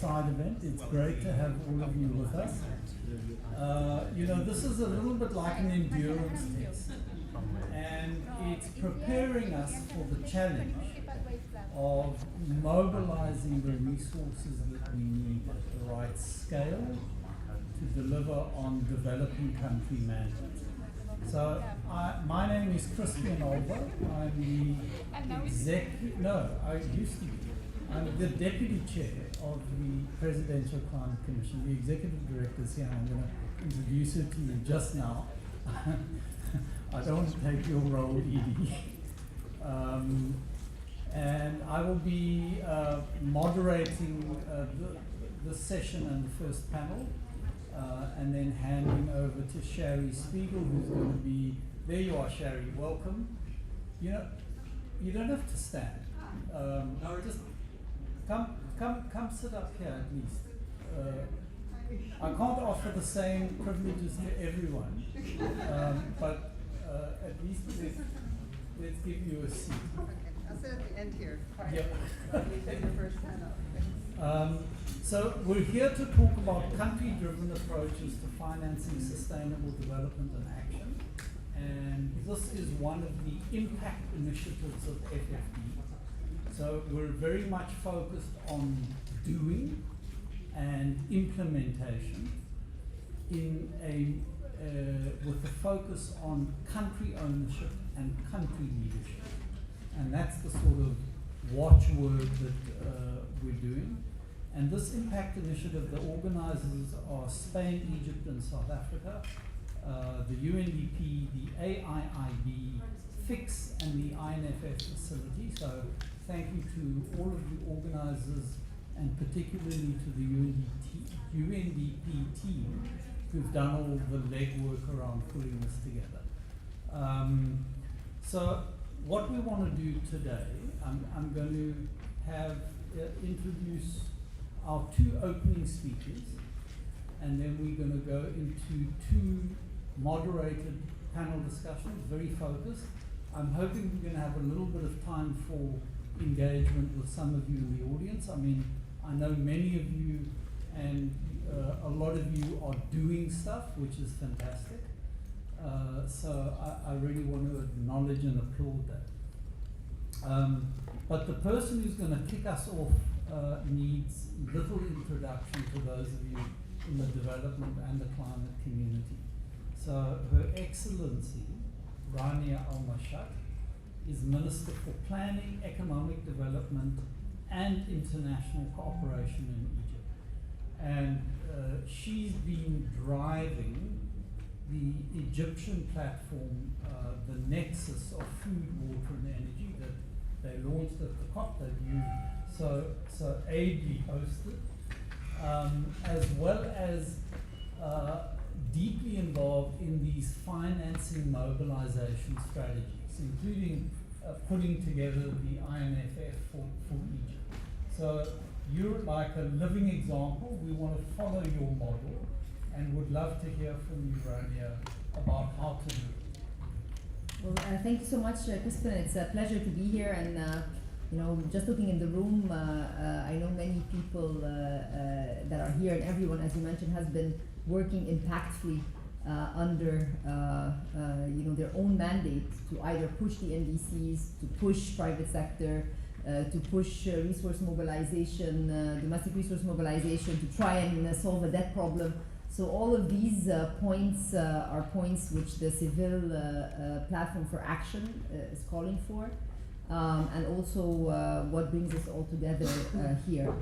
side event. It's great to have all of you with us. This is a little bit like an endurance test, and it's preparing us for the challenge of mobilizing the resources that we need at the right scale to deliver on developing country mandates. So my name is Christian Olber. I'm the Deputy Chair of the Presidential Climate Commission. The Executive Director is here, and I'm going to introduce her to you just now. I don't want to take your role, Edie. And I will be moderating this session and the first panel, and then handing over to Shari Spiegel, who's going to be, there you are, Shari, welcome. You don't have to stand. Just come sit up here at least. I can't offer the same privileges to everyone, but at least let's give you a seat. I'll sit at the end here. Yep. Take the first panel. So we're here to talk about country-driven approaches to financing sustainable development and action. And this is one of the impact initiatives of FFD. So we're very much focused on doing and implementation with a focus on country ownership and country leadership. And that's the sort of watchword that we're doing. And this impact initiative, the organizers are Spain, Egypt, and South Africa, the UNDP, the AIIB, FIX, and the INFF facility. So thank you to all of the organizers, and particularly to the UNDP team, who've done all the legwork around pulling this together. So what we want to do today, I'm going to have introduce our two opening speakers, and then we're going to go into two moderated panel discussions, very focused. I'm hoping we're going to have a little bit of time for engagement with some of you in the audience. I mean, I know many of you and a lot of you are doing stuff, which is fantastic. So I really want to acknowledge and applaud that. But the person who's going to kick us off needs little introduction to those of you in the development and the climate community. So Her Excellency, Rania Al-Mashat, is Minister for Planning, Economic Development and International Cooperation in Egypt. And she's been driving the Egyptian platform, the nexus of food, water and energy that they launched at the COP that you so ably hosted, as well as deeply involved in these financing mobilization strategies, including putting together the INFF for Egypt. So you're like a living example. We want to follow your model and would love to hear from you, Rania, about how to do it. Well, thank you so much, Crispin. It's a pleasure to be here, and just looking in the room, I know many people that are here, and everyone, as you mentioned, has been working impactfully under their own mandate to either push the NDCs, to push private sector, to push resource mobilization, domestic resource mobilization, to try and solve a debt problem. So all of these points are points which the Civil Platform for Action is calling for, and also what brings us all together here.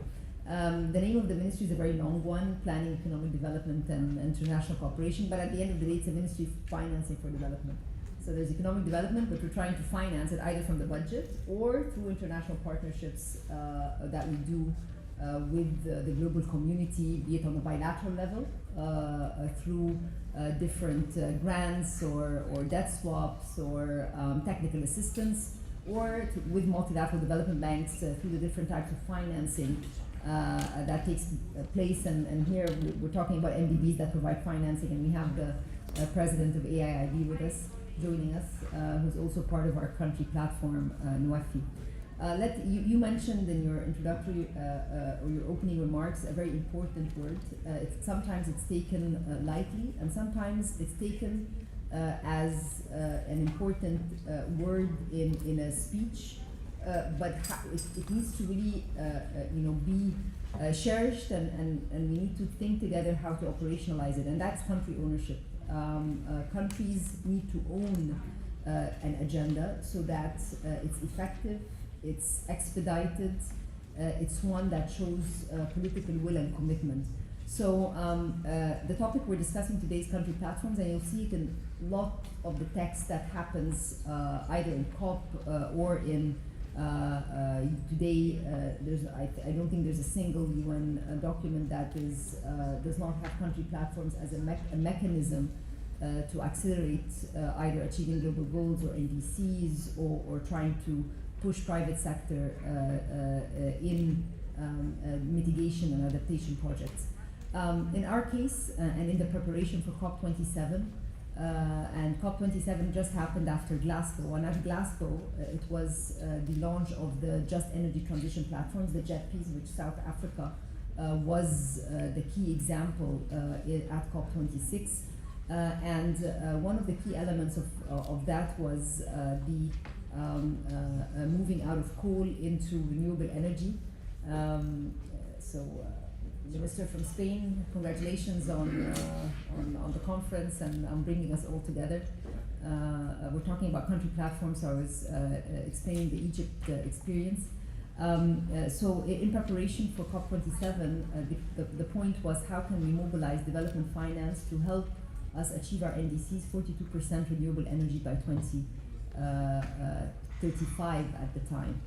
The name of the ministry is a very long one, Planning, Economic Development and International Cooperation, but at the end of the day it's a ministry of financing for development. So there's economic development, but we're trying to finance it either from the budget or through international partnerships that we do with the global community, be it on a bilateral level, through different grants or debt swaps or technical assistance, or with multilateral development banks through the different types of financing that takes place. And here we're talking about MDBs that provide financing, and we have the president of AIIB with us, joining us, who's also part of our country platform, NWAFI. You mentioned in your introductory or your opening remarks a very important word. Sometimes it's taken lightly, and sometimes it's taken as an important word in a speech, but it needs to really be cherished, and we need to think together how to operationalize it, and that's country ownership. Countries need to own an agenda so that it's effective, it's expedited, it's one that shows political will and commitment. So the topic we're discussing today is country platforms, and you'll see it in a lot of the text that happens either in COP or in today. I don't think there's a single UN document that does not have country platforms as a mechanism to accelerate either achieving global goals or NDCs or trying to push private sector in mitigation and adaptation projects. In our case, and in the preparation for COP27, and COP27 just happened after Glasgow, and at Glasgow it was the launch of the Just Energy Transition Platforms, the JETPs, which South Africa was the key example at COP26. And one of the key elements of that was the moving out of coal into renewable energy. Minister from Spain, congratulations on the conference and on bringing us all together. We're talking about country platforms, so I was explaining the Egypt experience. So in preparation for COP27, the point was how can we mobilize development finance to help us achieve our NDCs, 42% renewable energy by 2035 at the time.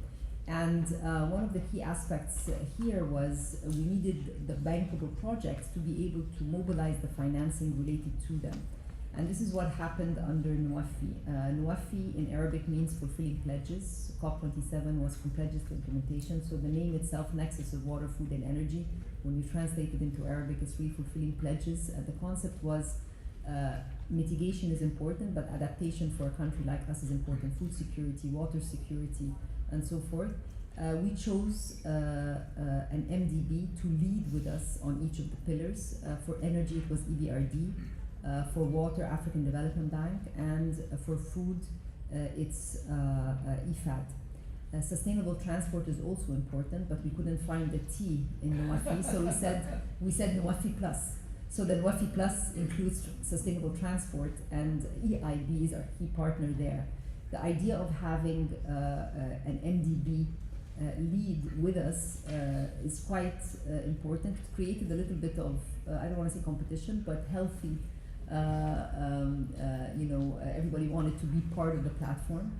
And one of the key aspects here was we needed the bankable projects to be able to mobilize the financing related to them. And this is what happened under NWAFI. NWAFI in Arabic means fulfilling pledges. COP27 was from pledges to implementation. So the name itself, Nexus of Water, Food and Energy, when you translate it into Arabic, it's really fulfilling pledges. The concept was mitigation is important, but adaptation for a country like us is important. Food security, water security, and so forth. We chose an MDB to lead with us on each of the pillars. For energy, it was EBRD. For water, African Development Bank, and for food, it's IFAD. Sustainable transport is also important, but we couldn't find the T in NWAFI, so we said NWAFI Plus. So the NWAFI Plus includes sustainable transport, and EIB is our key partner there. The idea of having an MDB lead with us is quite important. It created a little bit of, I don't want to say competition, but healthy, everybody wanted to be part of the platform.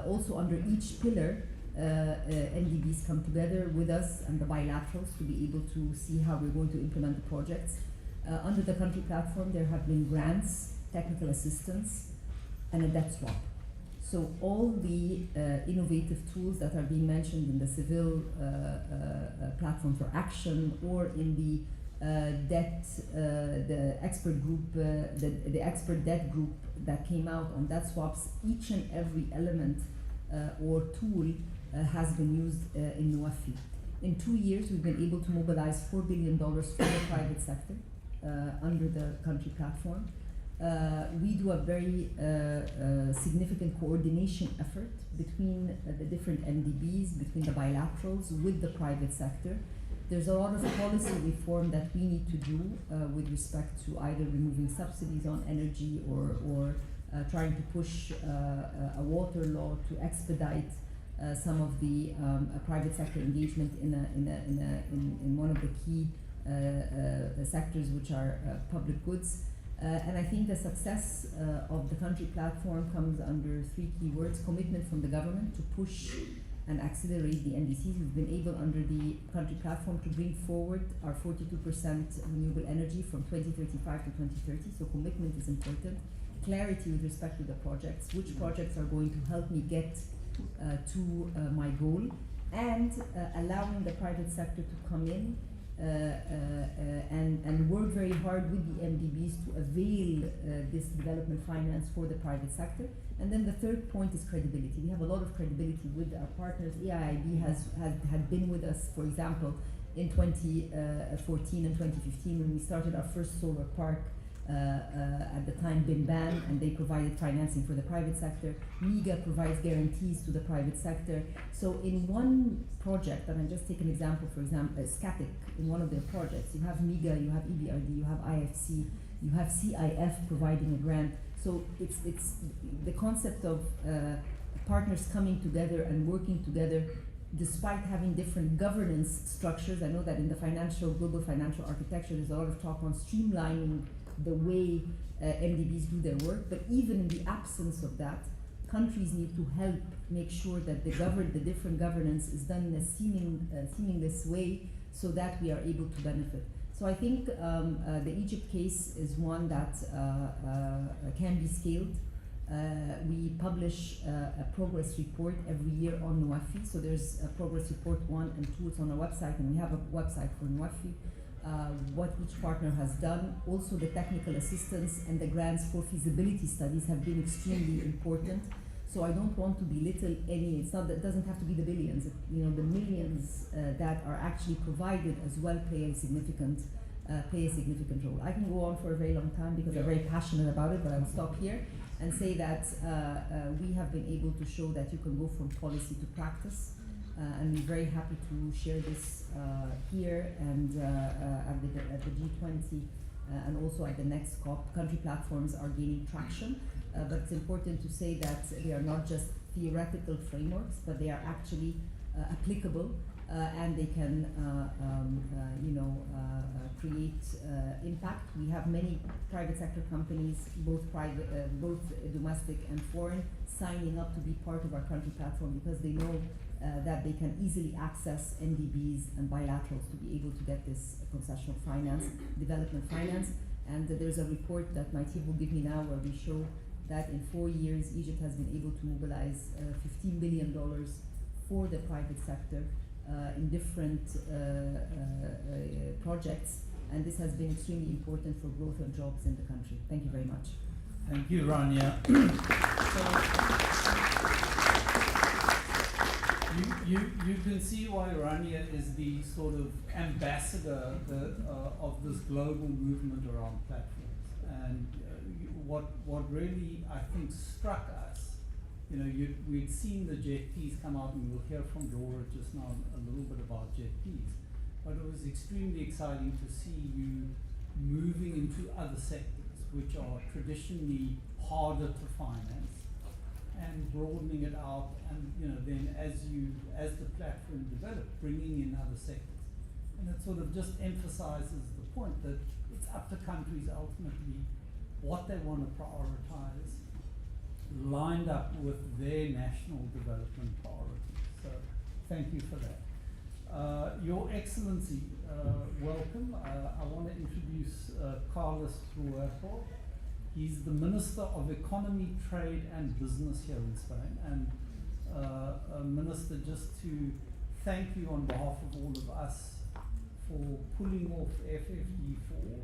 Also under each pillar, MDBs come together with us and the bilaterals to be able to see how we're going to implement the projects. Under the country platform, there have been grants, technical assistance, and a debt swap. So all the innovative tools that are being mentioned in the civil platform for action, or in the the expert group, the expert debt group that came out on debt swaps, each and every element or tool has been used in NWAFI. In 2 years, we've been able to mobilize $4 billion from the private sector under the country platform. We do a very significant coordination effort between the different MDBs, between the bilaterals with the private sector. There's a lot of policy reform that we need to do with respect to either removing subsidies on energy or trying to push a water law to expedite some of the private sector engagement in one of the key sectors, which are public goods. And I think the success of the country platform comes under 3 key words: commitment from the government to push and accelerate the NDCs. We've been able, under the country platform, to bring forward our 42% renewable energy from 2035 to 2030. So commitment is important. Clarity with respect to the projects, which projects are going to help me get to my goal, and allowing the private sector to come in and work very hard with the MDBs to avail this development finance for the private sector. And then the third point is credibility. We have a lot of credibility with our partners. EIIB had been with us, for example, in 2014 and 2015 when we started our first solar park, at the time Binban, and they provided financing for the private sector. MIGA provides guarantees to the private sector. So in one project, and I just take an example, for example, Scatic, in one of their projects, you have MIGA, you have EBRD, you have IFC, you have CIF providing a grant. So it's the concept of partners coming together and working together despite having different governance structures. I know that in the global financial architecture, there's a lot of talk on streamlining the way MDBs do their work, but even in the absence of that, countries need to help make sure that the different governance is done in a seamless way so that we are able to benefit. So I think the Egypt case is one that can be scaled. We publish a progress report every year on NWAFI. So there's a progress report 1 and 2, it's on our website, and we have a website for NWAFI. What each partner has done. Also the technical assistance and the grants for feasibility studies have been extremely important. So I don't want to belittle any, it doesn't have to be the billions, the millions that are actually provided as well play a significant role. I can go on for a very long time because I'm very passionate about it, but I will stop here and say that we have been able to show that you can go from policy to practice. And we're very happy to share this here and at the G20 and also at the next COP. Country platforms are gaining traction, but it's important to say that they are not just theoretical frameworks, but they are actually applicable and they can create impact. We have many private sector companies, both domestic and foreign, signing up to be part of our country platform because they know that they can easily access NDBs and bilaterals to be able to get this concessional finance, development finance. And there's a report that my team will give me now where we show that in 4 years, Egypt has been able to mobilize $15 billion for the private sector in different projects. And this has been extremely important for growth and jobs in the country. Thank you very much. Thank you, Rania. You can see why Rania is the sort of ambassador of this global movement around platforms. And what really, I think, struck us, we'd seen the JETPs come out, and we'll hear from Dora just now a little bit about JETPs, but it was extremely exciting to see you moving into other sectors, which are traditionally harder to finance, and broadening it out, and then as the platform developed, bringing in other sectors. And it sort of just emphasizes the point that it's up to countries ultimately what they want to prioritize, lined up with their national development priorities. So thank you for that. Your Excellency, welcome. I want to introduce Carlos Ruejo. He's the Minister of Economy, Trade and Business here in Spain. And Minister, just to thank you on behalf of all of us for pulling off FFD4.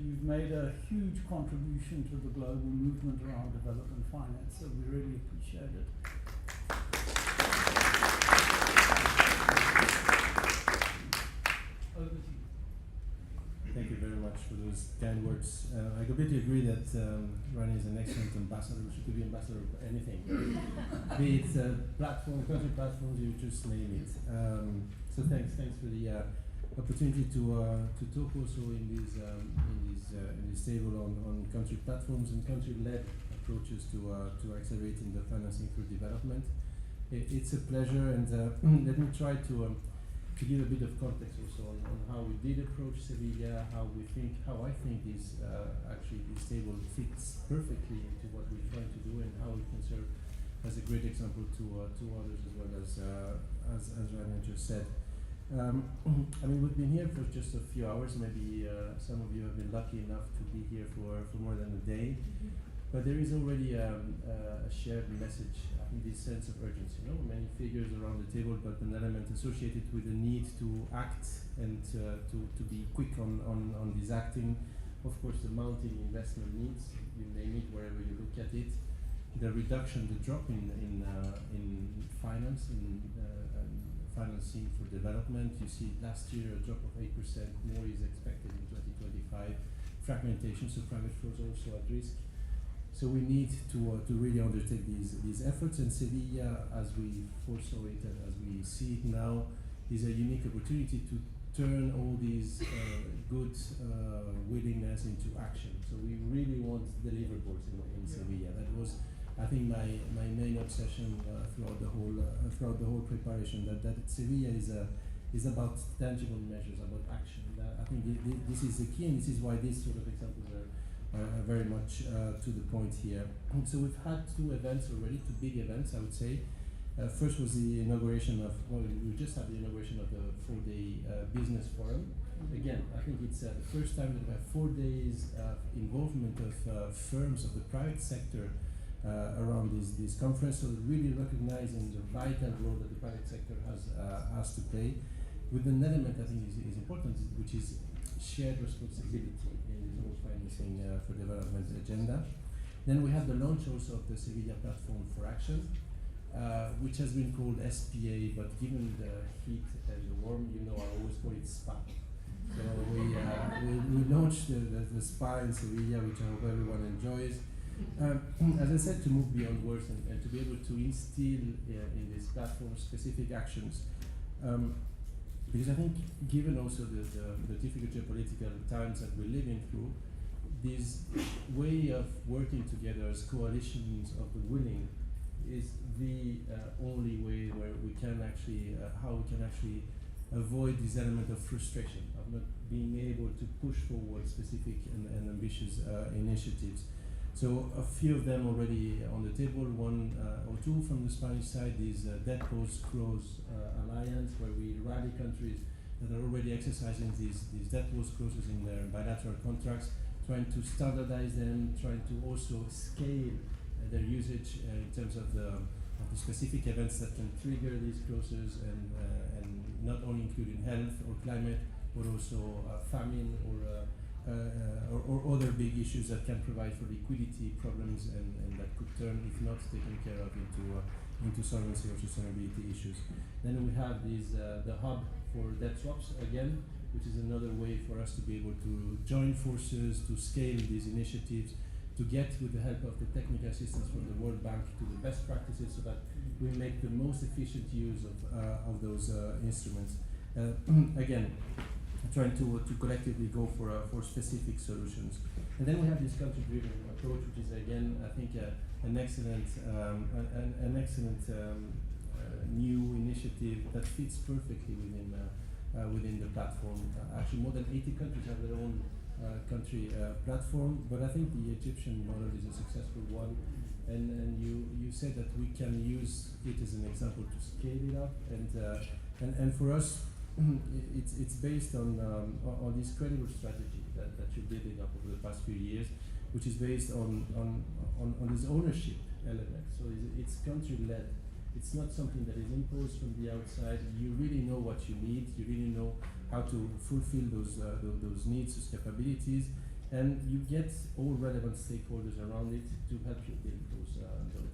You've made a huge contribution to the global movement around development finance, so we really appreciate it. Over to you. Thank you very much for those kind words. I completely agree that Rani is an excellent ambassador. She could be ambassador of anything, be it platform, country platforms, you just name it. So thanks for the opportunity to talk also in this table on country platforms and country-led approaches to accelerating the financing through development. It's a pleasure, and let me try to give a bit of context also on how we did approach Sevilla, how I think this table fits perfectly into what we're trying to do, and how it can serve as a great example to others, as well as Rania just said. We've been here for just a few hours. Maybe some of you have been lucky enough to be here for more than a day. But there is already a shared message, I think this sense of urgency, many figures around the table, but an element associated with the need to act and to be quick on this acting. Of course, the mounting investment needs, you name it, wherever you look at it. The reduction, the drop in finance, financing for development. You see last year a drop of 8%, more is expected in 2025. Fragmentation, so private flows also at risk. So we need to really undertake these efforts, and Sevilla, as we foresaw it and as we see it now, is a unique opportunity to turn all these good willingness into action. So we really want deliverables in Sevilla. That was, I think, my main obsession throughout the whole preparation. That Sevilla is about tangible measures, about action. I think this is the key, and this is why these sort of examples are very much to the point here. So we've had 2 events already, 2 big events, I would say. First was the inauguration of, we just had the inauguration of the 4-day business forum. Again, I think it's the first time that we have 4 days of involvement of firms of the private sector around this conference, so really recognizing the vital role that the private sector has to play, with an element I think is important, which is shared responsibility in the global financing for development agenda. Then we have the launch also of the Sevilla Platform for Action, which has been called SPA, but given the heat and the warm, I always call it SPA. So we launched the SPA in Sevilla, which I hope everyone enjoys. As I said, to move beyond words and to be able to instill in this platform specific actions. Because I think, given also the difficult geopolitical times that we're living through, this way of working together as coalitions of the willing is the only way where we can actually, how we can actually avoid this element of frustration, of not being able to push forward specific and ambitious initiatives. So a few of them already on the table, 1 or 2 from the Spanish side, is Debt Post-Close Alliance, where we rally countries that are already exercising these debt post clauses in their bilateral contracts, trying to standardize them, trying to also scale their usage in terms of the specific events that can trigger these clauses, and not only including health or climate, but also famine or other big issues that can provide for liquidity problems and that could turn, if not taken care of, into solvency or sustainability issues. Then we have the hub for debt swaps again, which is another way for us to be able to join forces, to scale these initiatives, to get, with the help of the technical assistance from the World Bank, to the best practices so that we make the most efficient use of those instruments. Again, trying to collectively go for specific solutions. And then we have this country-driven approach, which is again, I think, an excellent new initiative that fits perfectly within the platform. Actually, more than 80 countries have their own country platform, but I think the Egyptian model is a successful one. And you said that we can use it as an example to scale it up, and for us, it's based on this credible strategy that you built up over the past few years, which is based on this ownership element. So it's country-led. It's not something that is imposed from the outside. You really know what you need. You really know how to fulfill those needs, those capabilities, and you get all relevant stakeholders around it to help you build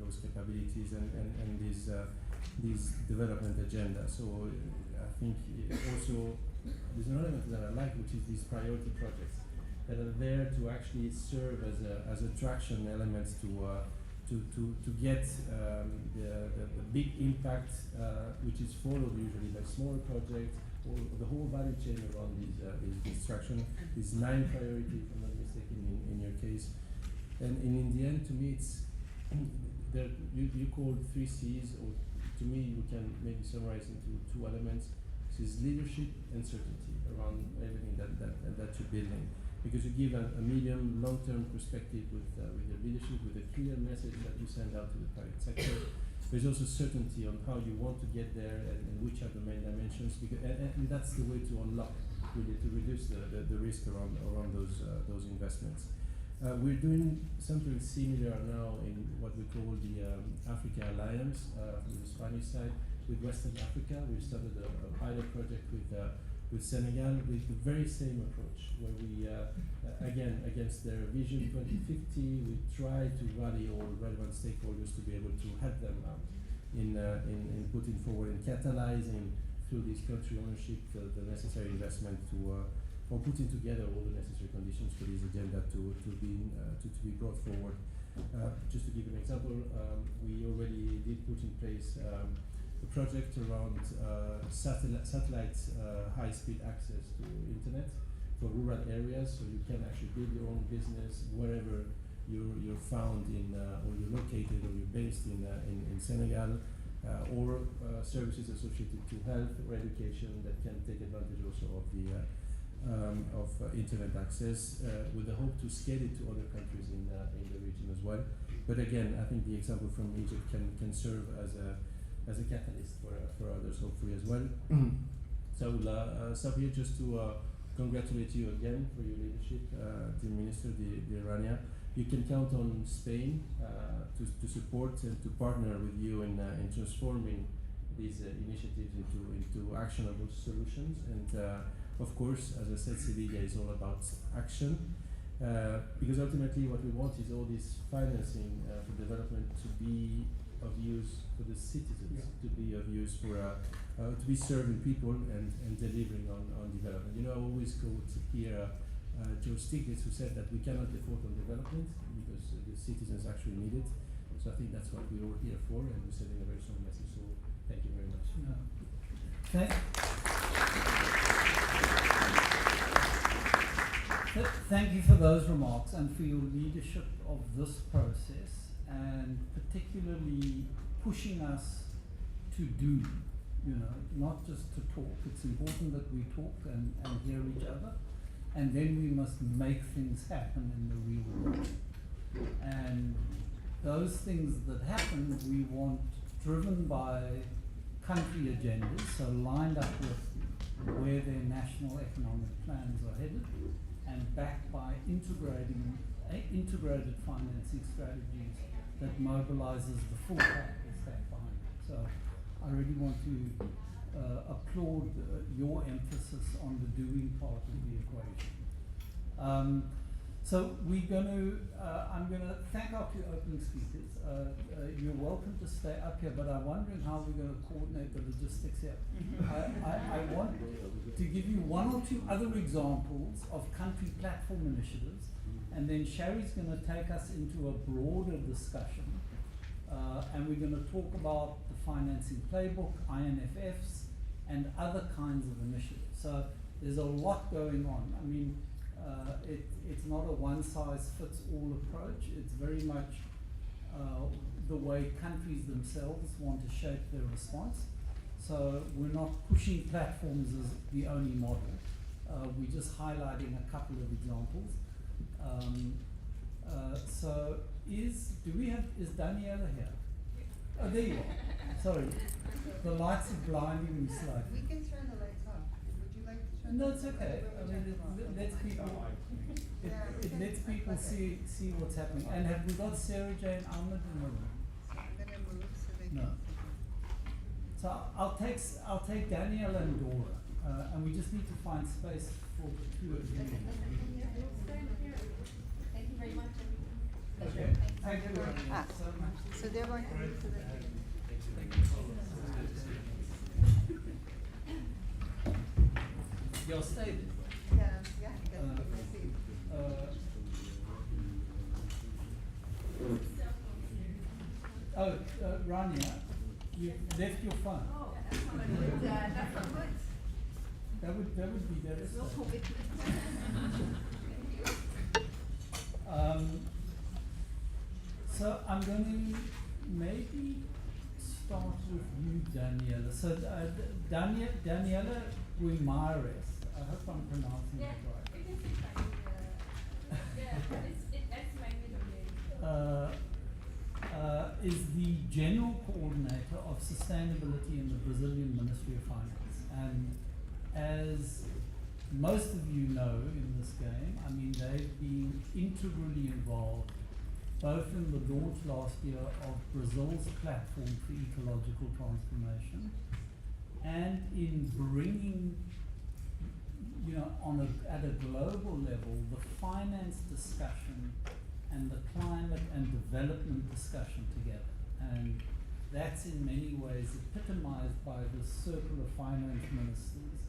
those capabilities and this development agenda. So I think also there's an element that I like, which is these priority projects that are there to actually serve as a traction element to get the big impact, which is followed usually by smaller projects, or the whole value chain around this traction. These 9 priorities, if I'm not mistaken, in your case. And in the end, to me, it's you called 3 C's, or to me, we can maybe summarize into 2 elements. This is leadership and certainty around everything that you're building. Because you give a medium, long-term perspective with your leadership, with a clear message that you send out to the private sector. There's also certainty on how you want to get there and which are the main dimensions, because and that's the way to unlock, really, to reduce the risk around those investments. We're doing something similar now in what we call the Africa Alliance from the Spanish side with Western Africa. We started a pilot project with Senegal with the very same approach, where we, again, against their Vision 2050, we try to rally all relevant stakeholders to be able to help them out in putting forward and catalyzing through this country ownership the necessary investment or putting together all the necessary conditions for this agenda to be brought forward. Just to give an example, we already did put in place a project around satellite high-speed access to internet for rural areas, so you can actually build your own business wherever you're found in or you're located or you're based in Senegal, or services associated to health or education that can take advantage also of the internet access, with the hope to scale it to other countries in the region as well. But again, I think the example from Egypt can serve as a catalyst for others, hopefully as well. So I will stop here just to congratulate you again for your leadership, the Minister, the Rania. You can count on Spain to support and to partner with you in transforming these initiatives into actionable solutions. And of course, as I said, Sevilla is all about action, because ultimately what we want is all this financing for development to be of use for the citizens, to be of use for to be serving people and delivering on development. You know, I always quote here George Stiglitz, who said that we cannot default on development because the citizens actually need it. So I think that's what we're all here for, and we're sending a very strong message. So thank you very much. No. Thank you for those remarks and for your leadership of this process, and particularly pushing us to do, not just to talk. It's important that we talk and hear each other, and then we must make things happen in the real world. And those things that happen, we want driven by country agendas, so lined up with where their national economic plans are headed, and backed by integrated financing strategies that mobilizes the full capital stack behind it. So I really want to applaud your emphasis on the doing part of the equation. So we're going to, I'm going to thank our two opening speakers. You're welcome to stay up here, but I'm wondering how we're going to coordinate the logistics here. I want to give you one or two other examples of country platform initiatives, and then Sherry's going to take us into a broader discussion, and we're going to talk about the financing playbook, INFFs, and other kinds of initiatives. So there's a lot going on. I mean, it's not a one-size-fits-all approach. It's very much the way countries themselves want to shape their response. So we're not pushing platforms as the only model. We're just highlighting a couple of examples. So is Daniela here? Oh, there you are. Sorry. The lights are blinding me slightly. We can turn the lights off. Would you like to turn No, them it's off? okay. I mean, it lets people see what's happening. And have we got Sarah Jane Ahmed in the room? So I'm going to move so they No. can. So I'll take Danielle and Dora, and we just need to find space for the two of you. Thank you very much. Okay. Thank you very much so much. So they're going to move so they can. You're stayed. Yeah, that's what I see. Rania, you left your phone. Oh, that's not good. That's not good. That would be Real devastating. COVID. So I'm going to maybe start with you, Daniela. So Daniela Guimares. I hope I'm pronouncing Yeah, it right. it is fine. That's my middle name. Is the General Coordinator of Sustainability in the Brazilian Ministry of Finance. And as most of you know in this game. I mean, they've been integrally involved both in the launch last year of Brazil's platform for ecological transformation and in bringing, at a global level, the finance discussion and the climate and development discussion together. And that's in many ways epitomized by the circle of finance ministers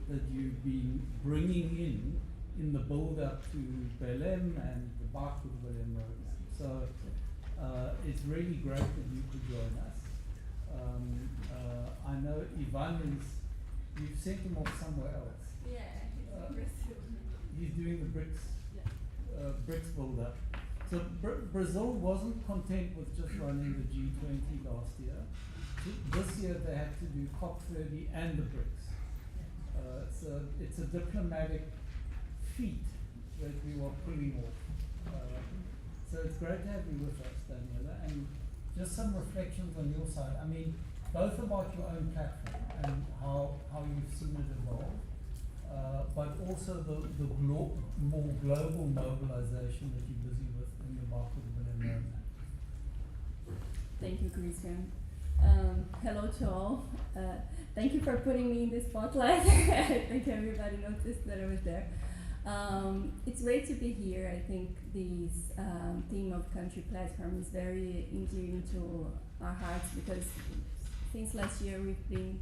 that you've been bringing in the build-up to Belém and the Barco de Belém roadmap. So it's really great that you could join us. I know Ivan you've sent him off somewhere else. Yeah, he's in Brazil. He's doing the BRICS build-up. So Brazil wasn't content with just running the G20 last year. This year they had to do COP30 and the BRICS. It's a diplomatic feat that we were pulling off. So it's great to have you with us, Daniela. And just some reflections on your side. I mean, both about your own platform and how you've seen it evolve, but also the more global mobilization that you're busy with in the Barco de Belém roadmap. Thank you, Christian. Hello to all. Thank you for putting me in the spotlight. I think everybody noticed that I was there. It's great to be here. I think this theme of country platform is very endearing to our hearts because since last year we've been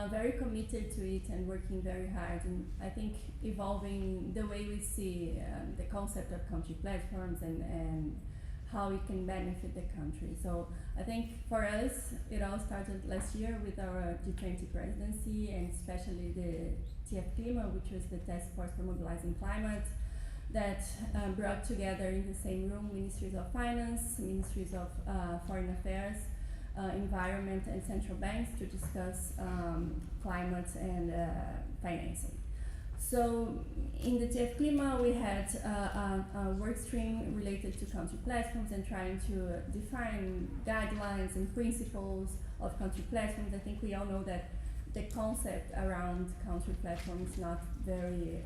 very committed to it and working very hard, and I think evolving the way we see the concept of country platforms and how it can benefit the country. So I think for us, it all started last year with our G20 presidency and especially the TF-Clima, which was the Task Force for Mobilizing Climate, that brought together in the same room ministries of finance, ministries of foreign affairs, environment and central banks to discuss climate and financing. So in the TF-Clima we had a work stream related to country platforms and trying to define guidelines and principles of country platforms. I think we all know that the concept around country platform is not very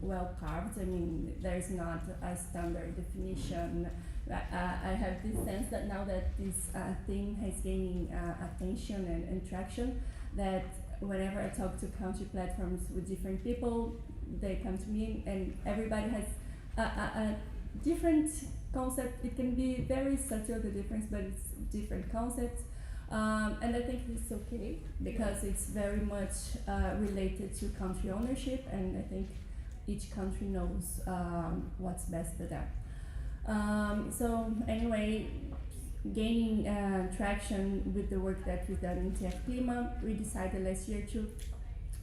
well carved. I mean, there's not a standard definition. I have this sense that now that this thing has gaining attention and traction, that whenever I talk to country platforms with different people, they come to me and everybody has a different concept. It can be very subtle, the difference, but it's different concepts. And I think it's okay because it's very much related to country ownership, and I think each country knows what's best for them. So anyway, gaining traction with the work that we've done in TF-Clima, we decided last year to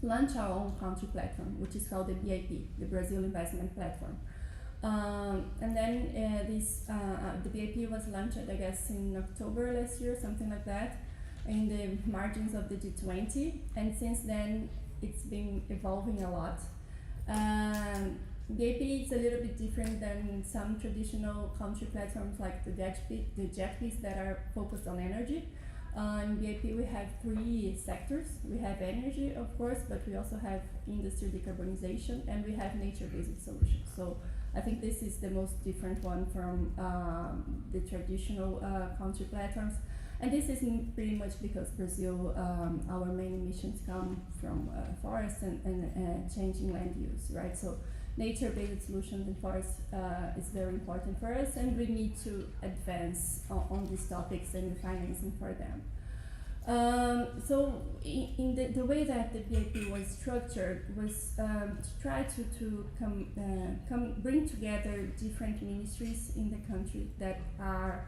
launch our own country platform, which is called the BIP, the Brazil Investment Platform. And then the BIP was launched, I guess, in October last year, something like that, in the margins of the G20, and since then it's been evolving a lot. BIP is a little bit different than some traditional country platforms like the JETPs that are focused on energy. In BIP we have 3 sectors. We have energy, of course, but we also have industry decarbonization, and we have nature-based solutions. So I think this is the most different one from the traditional country platforms. And this is pretty much because Brazil, our main emissions come from forests and changing land use, right? So nature-based solutions in forests is very important for us, and we need to advance on these topics and the financing for them. So in the way that the BIP was structured was to try to bring together different ministries in the country that are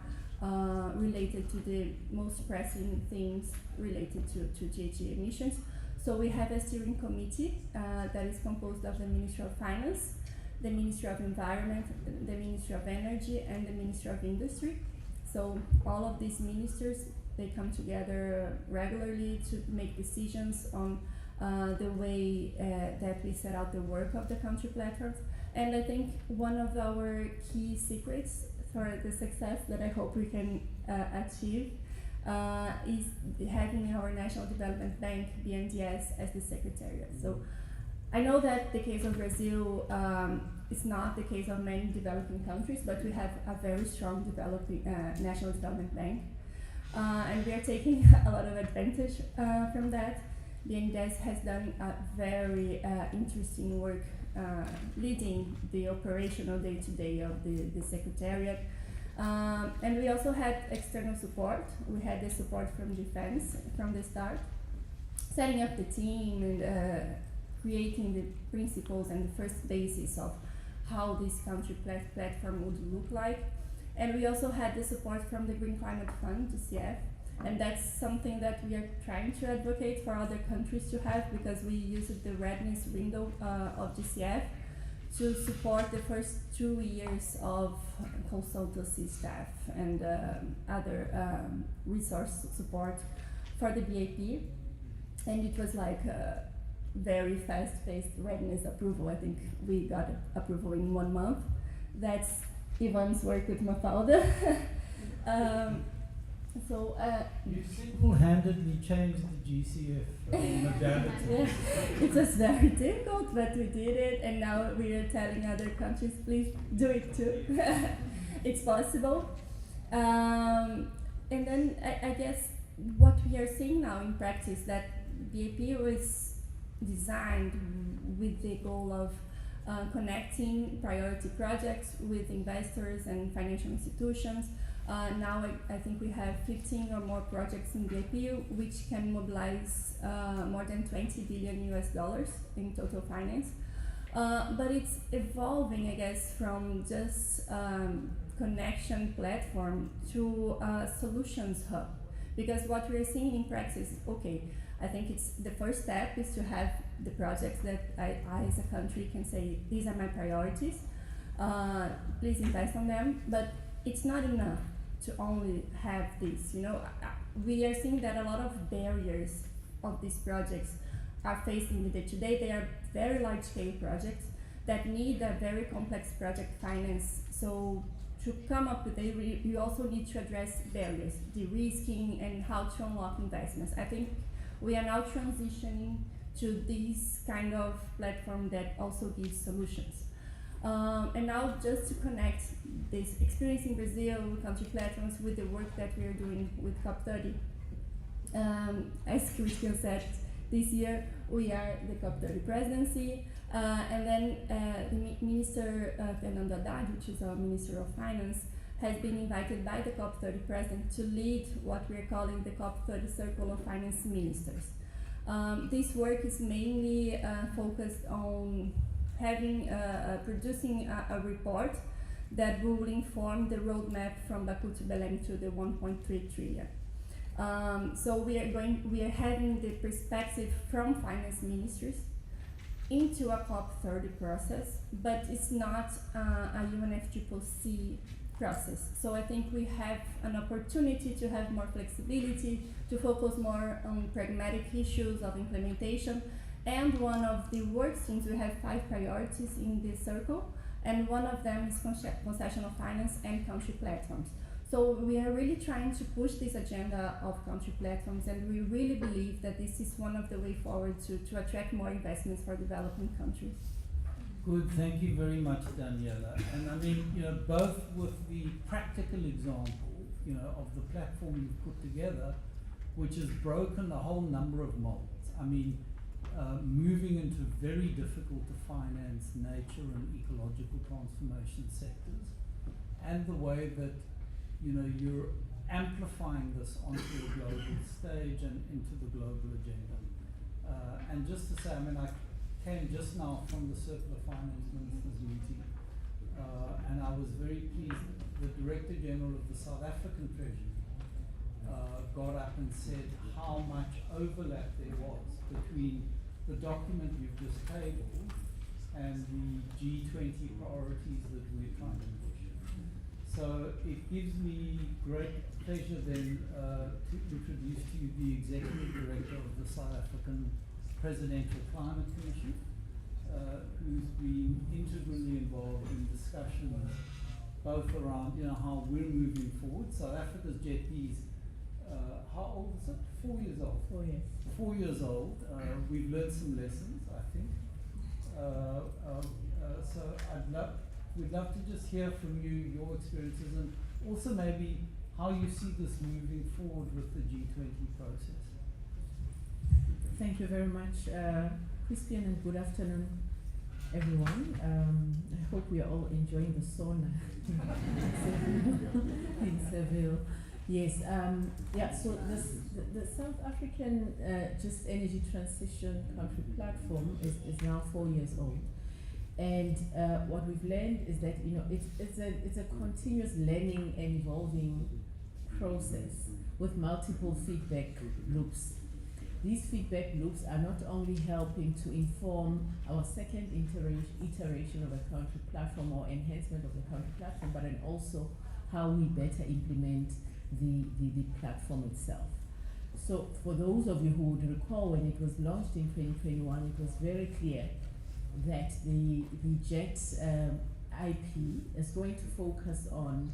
related to the most pressing things related to GHG emissions. So we have a steering committee that is composed of the Ministry of Finance, the Ministry of Environment, the Ministry of Energy, and the Ministry of Industry. So all of these ministers, they come together regularly to make decisions on the way that we set out the work of the country platforms. And I think one of our key secrets for the success that I hope we can achieve is having our National Development Bank, BNDES, as the secretariat. So I know that the case of Brazil is not the case of many developing countries, but we have a very strong developing national development bank, and we are taking a lot of advantage from that. The INFFs has done a very interesting work leading the operational day-to-day of the Secretariat. And we also had external support. We had the support from defense from the start, setting up the team and creating the principles and the first basis of how this country platform would look like. And we also had the support from the Green Climate Fund, GCF, and that's something that we are trying to advocate for other countries to have, because we used the readiness window of GCF to support the first 2 years of consultancy staff and other resource support for the BAP. And it was like a very fast-paced readiness approval. I think we got approval in 1 month. That's Ivan's work with Mafalda. You single-handedly changed the GCF modality. Yeah, it was very difficult, but we did it, and now we are telling other countries, please do it too. It's possible. And then I guess what we are seeing now in practice, that BAP was designed with the goal of connecting priority projects with investors and financial institutions. Now I think we have 15 or more projects in BAP which can mobilize more than $20 billion in total finance. But it's evolving, I guess, from just connection platform to solutions hub. Because what we're seeing in practice, okay, I think it's the first step is to have the projects that I as a country can say, these are my priorities, please invest on them, but it's not enough to only have this, you know. We are seeing that a lot of barriers of these projects are facing the day-to-day. They are very large-scale projects that need a very complex project finance. So to come up with it, you also need to address barriers, de-risking, and how to unlock investments. I think we are now transitioning to this kind of platform that also gives solutions. And now just to connect this experience in Brazil, country platforms, with the work that we are doing with COP30. As Christian said, this year we are the COP30 presidency, and then the Minister Fernando Haddad, which is our Minister of Finance, has been invited by the COP30 president to lead what we are calling the COP30 Circle of Finance Ministers. This work is mainly focused on having producing a report that will inform the roadmap from Baku to Belém to the 1.3 trillion. So we are having the perspective from finance ministries into a COP30 process, but it's not a UNFCCC process. So I think we have an opportunity to have more flexibility, to focus more on pragmatic issues of implementation. And one of the work streams, we have 5 priorities in this circle, and one of them is concessional finance and country platforms. So we are really trying to push this agenda of country platforms, and we really believe that this is one of the way forward to attract more investments for developing countries. Good, thank you very much, Daniela. And I mean, you know, both with the practical example, you know, of the platform you've put together, which has broken a whole number of molds. I mean, moving into very difficult to finance nature and ecological transformation sectors, and the way that, you know, you're amplifying this onto a global stage and into the global agenda. And just to say, I mean, I came just now from the Circular Finance Ministers meeting, and I was very pleased. The Director General of the South African Treasury got up and said how much overlap there was between the document you've just tabled and the G20 priorities that we're trying to push. So it gives me great pleasure then to introduce to you the Executive Director of the South African Presidential Climate Commission, who's been integrally involved in discussions both around, you know, how we're moving forward. South Africa's JP's how old is it? 4 years old. 4 years. 4 years old. We've learned some lessons, I think. So we'd love to just hear from you, your experiences, and also maybe how you see this moving forward with the G20 process. Thank you very much, Christian, and good afternoon, everyone. I hope we are all enjoying the sauna in Seville. Yes, so the South African Just Energy Transition Country Platform is now 4 years old. And what we've learned is that it's a continuous learning and evolving process with multiple feedback loops. These feedback loops are not only helping to inform our second iteration of a country platform or enhancement of the country platform, but then also how we better implement the platform itself. So for those of you who would recall, when it was launched in 2021, it was very clear that the JET IP is going to focus on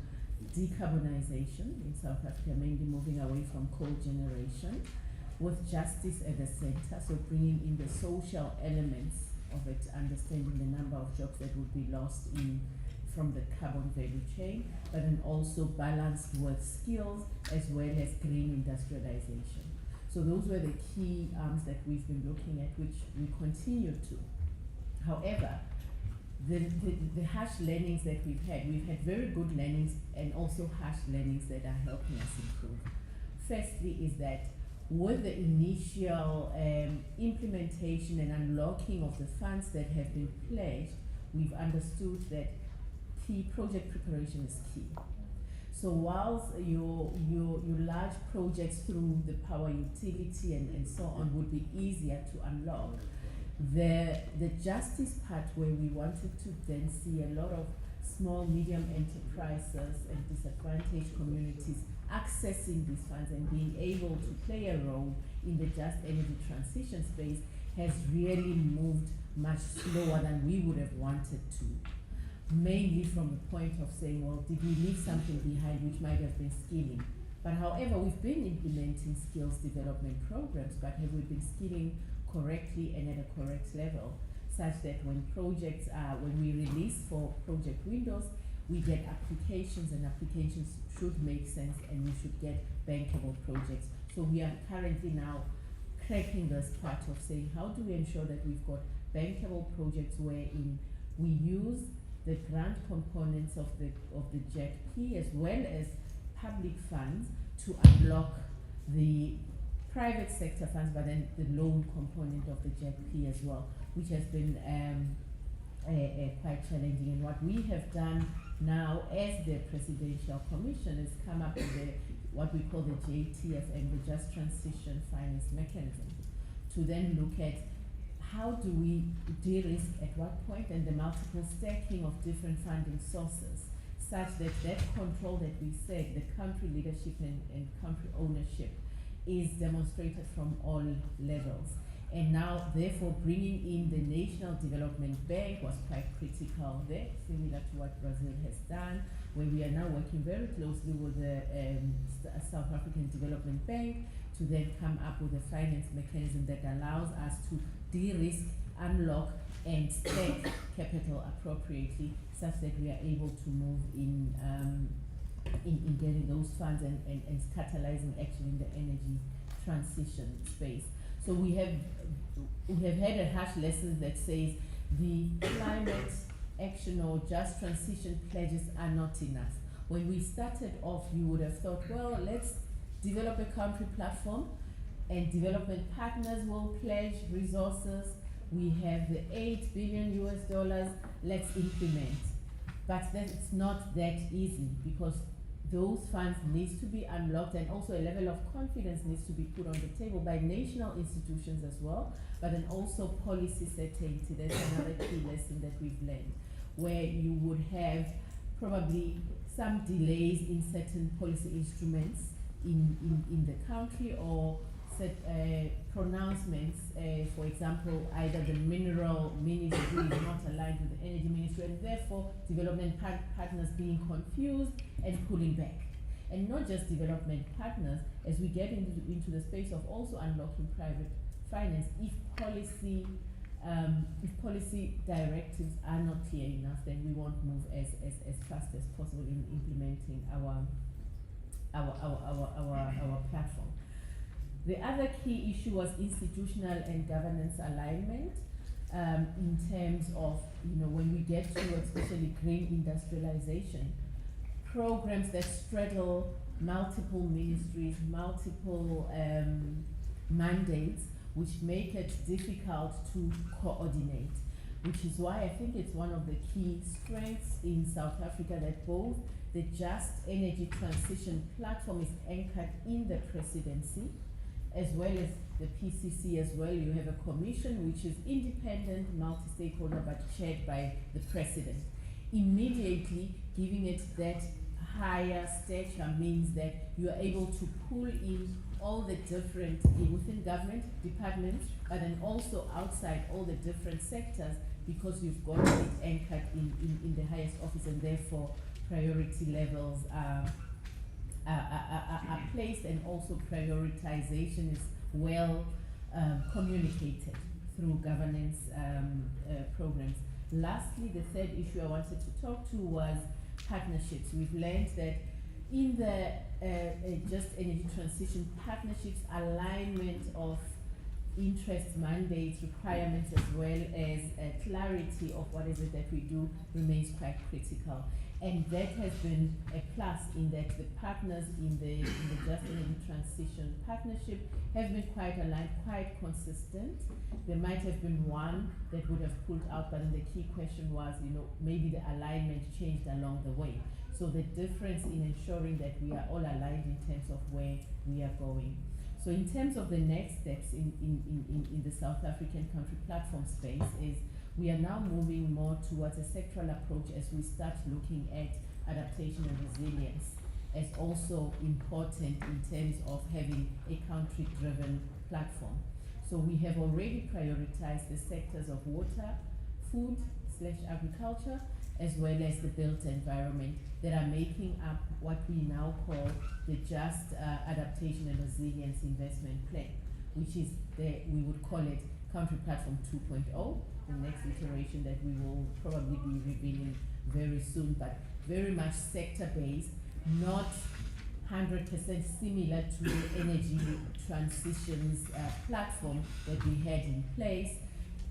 decarbonization in South Africa, mainly moving away from coal generation, with justice at the center, so bringing in the social elements of it, understanding the number of jobs that would be lost from the carbon value chain, but then also balanced with skills as well as green industrialization. So those were the key arms that we've been looking at, which we continue to. However, the harsh learnings that we've had very good learnings and also harsh learnings that are helping us improve. Firstly is that with the initial implementation and unlocking of the funds that have been pledged, we've understood that key project preparation is key. So whilst your large projects through the power utility and so on would be easier to unlock, the justice part where we wanted to then see a lot of small, medium enterprises and disadvantaged communities accessing these funds and being able to play a role in the just energy transition space has really moved much slower than we would have wanted to. Mainly from the point of saying, well, did we leave something behind, which might have been skilling? But however, we've been implementing skills development programs, but have we been skilling correctly and at a correct level, such that when we release for project windows, we get applications, and applications should make sense, and we should get bankable projects. So we are currently now cracking this part of saying, how do we ensure that we've got bankable projects wherein we use the grant components of the JET-P as well as public funds to unlock the private sector funds, but then the loan component of the JET-P as well, which has been quite challenging. And what we have done now as the Presidential Commission is come up with what we call the JTFM, the Just Transition Finance Mechanism, to then look at how do we de-risk at what point, and the multiple stacking of different funding sources, such that that control that we said, the country leadership and country ownership, is demonstrated from all levels. And now, therefore, bringing in the National Development Bank was quite critical there, similar to what Brazil has done, where we are now working very closely with the South African Development Bank to then come up with a finance mechanism that allows us to de-risk, unlock, and stack capital appropriately, such that we are able to move in getting those funds and catalyzing actually in the energy transition space. So we have had a harsh lesson that says the climate action or just transition pledges are not enough. When we started off, you would have thought, well, let's develop a country platform and development partners will pledge resources. We have the $8 billion US, let's implement. But then it's not that easy, because those funds needs to be unlocked, and also a level of confidence needs to be put on the table by national institutions as well, but then also policy certainty. That's another key lesson that we've learned, where you would have probably some delays in certain policy instruments in the country, or set pronouncements, for example, either the mineral ministry is not aligned with the energy ministry, and therefore development partners being confused and pulling back. And not just development partners, as we get into the space of also unlocking private finance, if policy If policy directives are not clear enough, then we won't move as fast as possible in implementing our platform. The other key issue was institutional and governance alignment, in terms of, when we get to especially green industrialization, programs that straddle multiple ministries, multiple mandates, which make it difficult to coordinate, which is why I think it's one of the key strengths in South Africa that both the Just Energy Transition Platform is anchored in the presidency, as well as the PCC as well. You have a commission which is independent, multi-stakeholder, but chaired by the president. Immediately giving it that higher stature means that you are able to pull in all the different, within government departments, but then also outside all the different sectors, because you've got it anchored in the highest office, and therefore priority levels are placed, and also prioritization is well communicated through governance programs. Lastly, the third issue I wanted to talk to was partnerships. We've learned that in the Just Energy Transition, partnerships, alignment of interests, mandates, requirements, as well as clarity of what is it that we do remains quite critical. And that has been a plus in that the partners in the Just Energy Transition Partnership have been quite aligned, quite consistent. There might have been one that would have pulled out, but then the key question was, maybe the alignment changed along the way. So the difference in ensuring that we are all aligned in terms of where we are going. So in terms of the next steps in the South African country platform space is, we are now moving more towards a sectoral approach as we start looking at adaptation and resilience as also important in terms of having a country-driven platform. So we have already prioritized the sectors of water, food/agriculture, as well as the built environment, that are making up what we now call the Just Adaptation and Resilience Investment Plan, which is we would call it Country Platform 2.0, the next iteration that we will probably be revealing very soon, but very much sector-based, not 100% similar to the energy transitions platform that we had in place,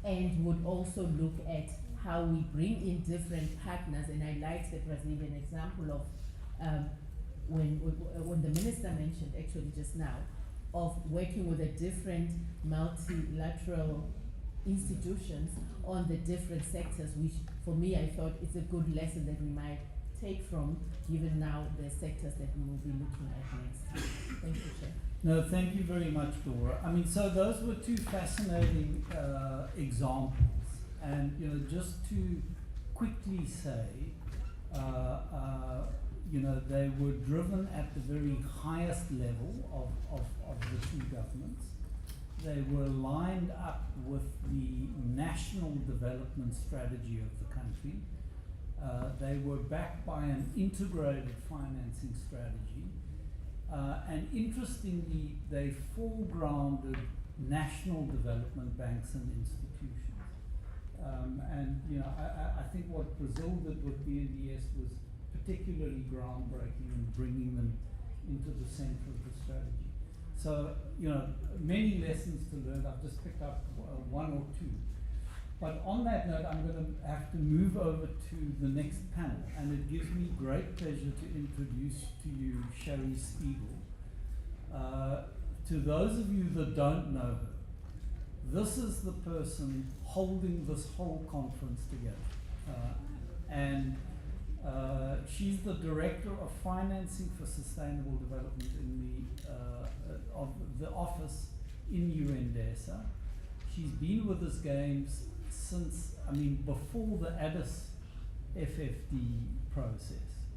and would also look at how we bring in different partners. And I like the Brazilian example of when the minister mentioned actually just now, of working with the different multilateral institutions on the different sectors, which for me I thought it's a good lesson that we might take from, given now the sectors that we will be looking at next. Thank you, Chair. No, thank you very much, Dora. I mean, so those were two fascinating examples. And, just to quickly say, they were driven at the very highest level of the two governments. They were lined up with the national development strategy of the country. They were backed by an integrated financing strategy. And interestingly, they foregrounded national development banks and institutions. I think what Brazil did with BNDES was particularly groundbreaking in bringing them into the center of the strategy. So, many lessons to learn. I've just picked up one or two. But on that note, I'm going to have to move over to the next panel, and it gives me great pleasure to introduce to you Sherry Spiegel. To those of you that don't know her, this is the person holding this whole conference together. She's the Director of Financing for Sustainable Development in of the office in UNDESA. She's been with us games since, before the Addis FFD process,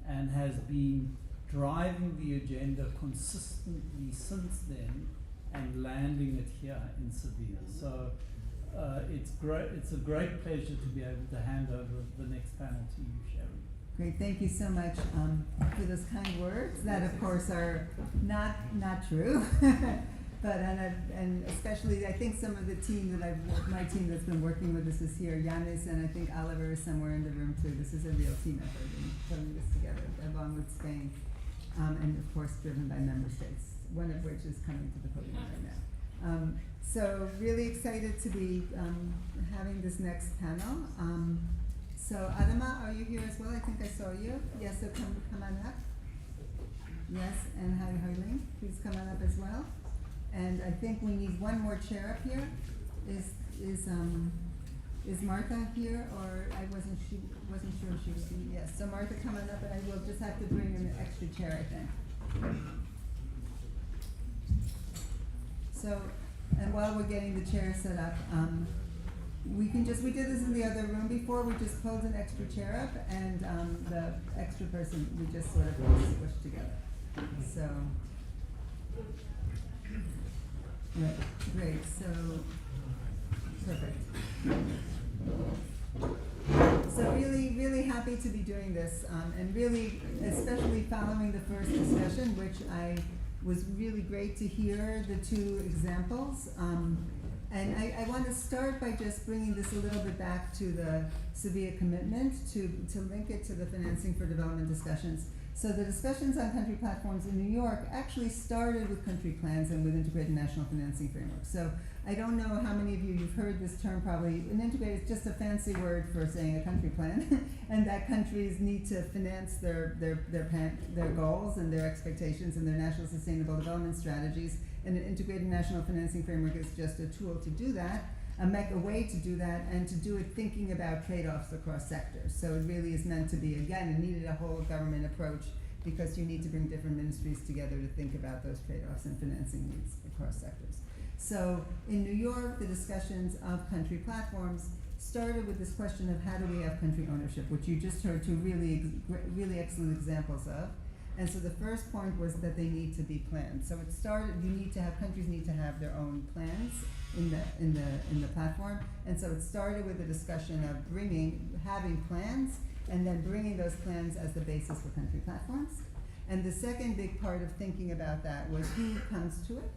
and has been driving the agenda consistently since then, and landing it here in Seville. So it's great. It's a great pleasure to be able to hand over the next panel to you, Sherry. Great, thank you so much for those kind words that, of course, are not true. But and especially I think some of the team that my team that's been working with this is here. Yanis and I think Oliver is somewhere in the room too. This is a real team effort in putting this together, along with Spain, and of course driven by member states. One of which is coming to the podium right now. So really excited to be having this next panel. So Adama, are you here as well? I think I saw you. Yes, so come on up. Yes, and Harleen, please come on up as well. And I think we need one more chair up here. Is Martha here, or I wasn't sure if she was here. Yes, so Martha, come on up, and I will just have to bring an extra chair, I think. So, and while we're getting the chair set up, we did this in the other room before. We just pulled an extra chair up, and the extra person we just sort of squished together. So, right, great. So, perfect. So really happy to be doing this, and really, especially following the first discussion, which was really great to hear the two examples. And I want to start by just bringing this a little bit back to the Sevilla commitment to link it to the Financing for Development discussions. So the discussions on country platforms in New York actually started with country plans and with integrated national financing frameworks. So I don't know how many of you've heard this term probably. An integrated is just a fancy word for saying a country plan, and that countries need to finance their goals and their expectations and their national sustainable development strategies. And an integrated national financing framework is just a tool to do that, a way to do that, and to do it thinking about trade-offs across sectors. So it really is meant to be, again, it needed a whole government approach because you need to bring different ministries together to think about those trade-offs and financing needs across sectors. So in New York, the discussions of country platforms started with this question of how do we have country ownership, which you just heard two really excellent examples of. And so the first point was that they need to be planned. So it started, countries need to have their own plans in the platform. And so it started with the discussion of having plans, and then bringing those plans as the basis for country platforms. And the second big part of thinking about that was who comes to it.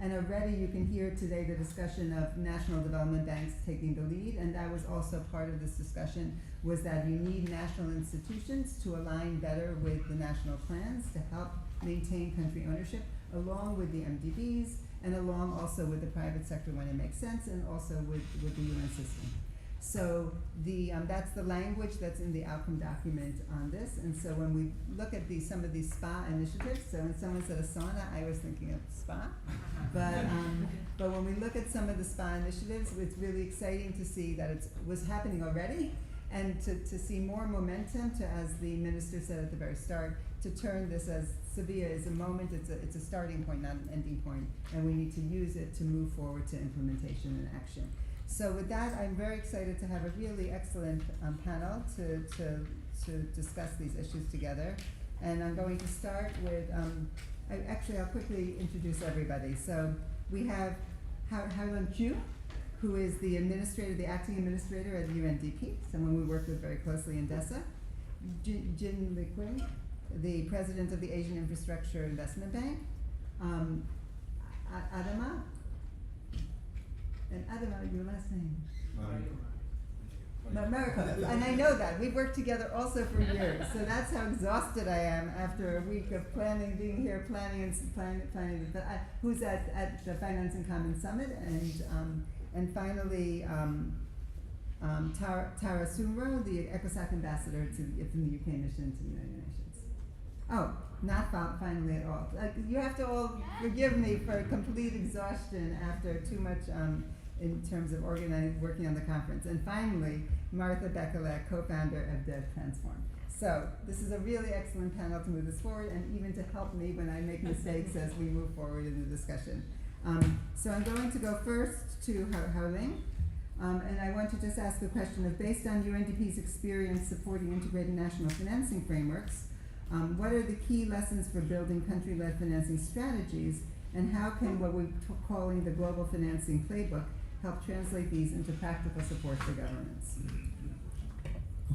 And already you can hear today the discussion of national development banks taking the lead, and that was also part of this discussion, was that you need national institutions to align better with the national plans to help maintain country ownership, along with the MDBs, and along also with the private sector when it makes sense, and also with the UN system. So that's the language that's in the outcome document on this. And so when we look at some of these SPA initiatives, so when someone said a sauna, I was thinking of SPA. But when we look at some of the SPA initiatives, it's really exciting to see that it was happening already, and to see more momentum, as the minister said at the very start, to turn this as Sevilla is a moment, it's a starting point, not an ending point, and we need to use it to move forward to implementation and action. So with that, I'm very excited to have a really excellent panel to discuss these issues together. And I'm going to start with, I'll quickly introduce everybody. So we have Harlan Chu, who is the acting administrator at UNDP, someone we work with very closely in DESA. Jin Liqing, the president of the Asian Infrastructure Investment Bank. Adama. And Adama, your last name? Mariko. And I know that. We've worked together also for years. So that's how exhausted I am after a week of being here, planning. But who's at the Finance and Commons Summit. And finally, Tara Sumro, the ECOSOC ambassador from the UK mission to the United Nations. Oh, not finally at all. You have to all forgive me for complete exhaustion after too much in terms of working on the conference. And finally, Martha Bekelek, co-founder of DevTransform. So this is a really excellent panel to move this forward, and even to help me when I make mistakes as we move forward in the discussion. So I'm going to go first to Harling. And I want to just ask a question of, based on UNDP's experience supporting integrated national financing frameworks, what are the key lessons for building country-led financing strategies, and how can what we're calling the Global Financing Playbook help translate these into practical support for governments?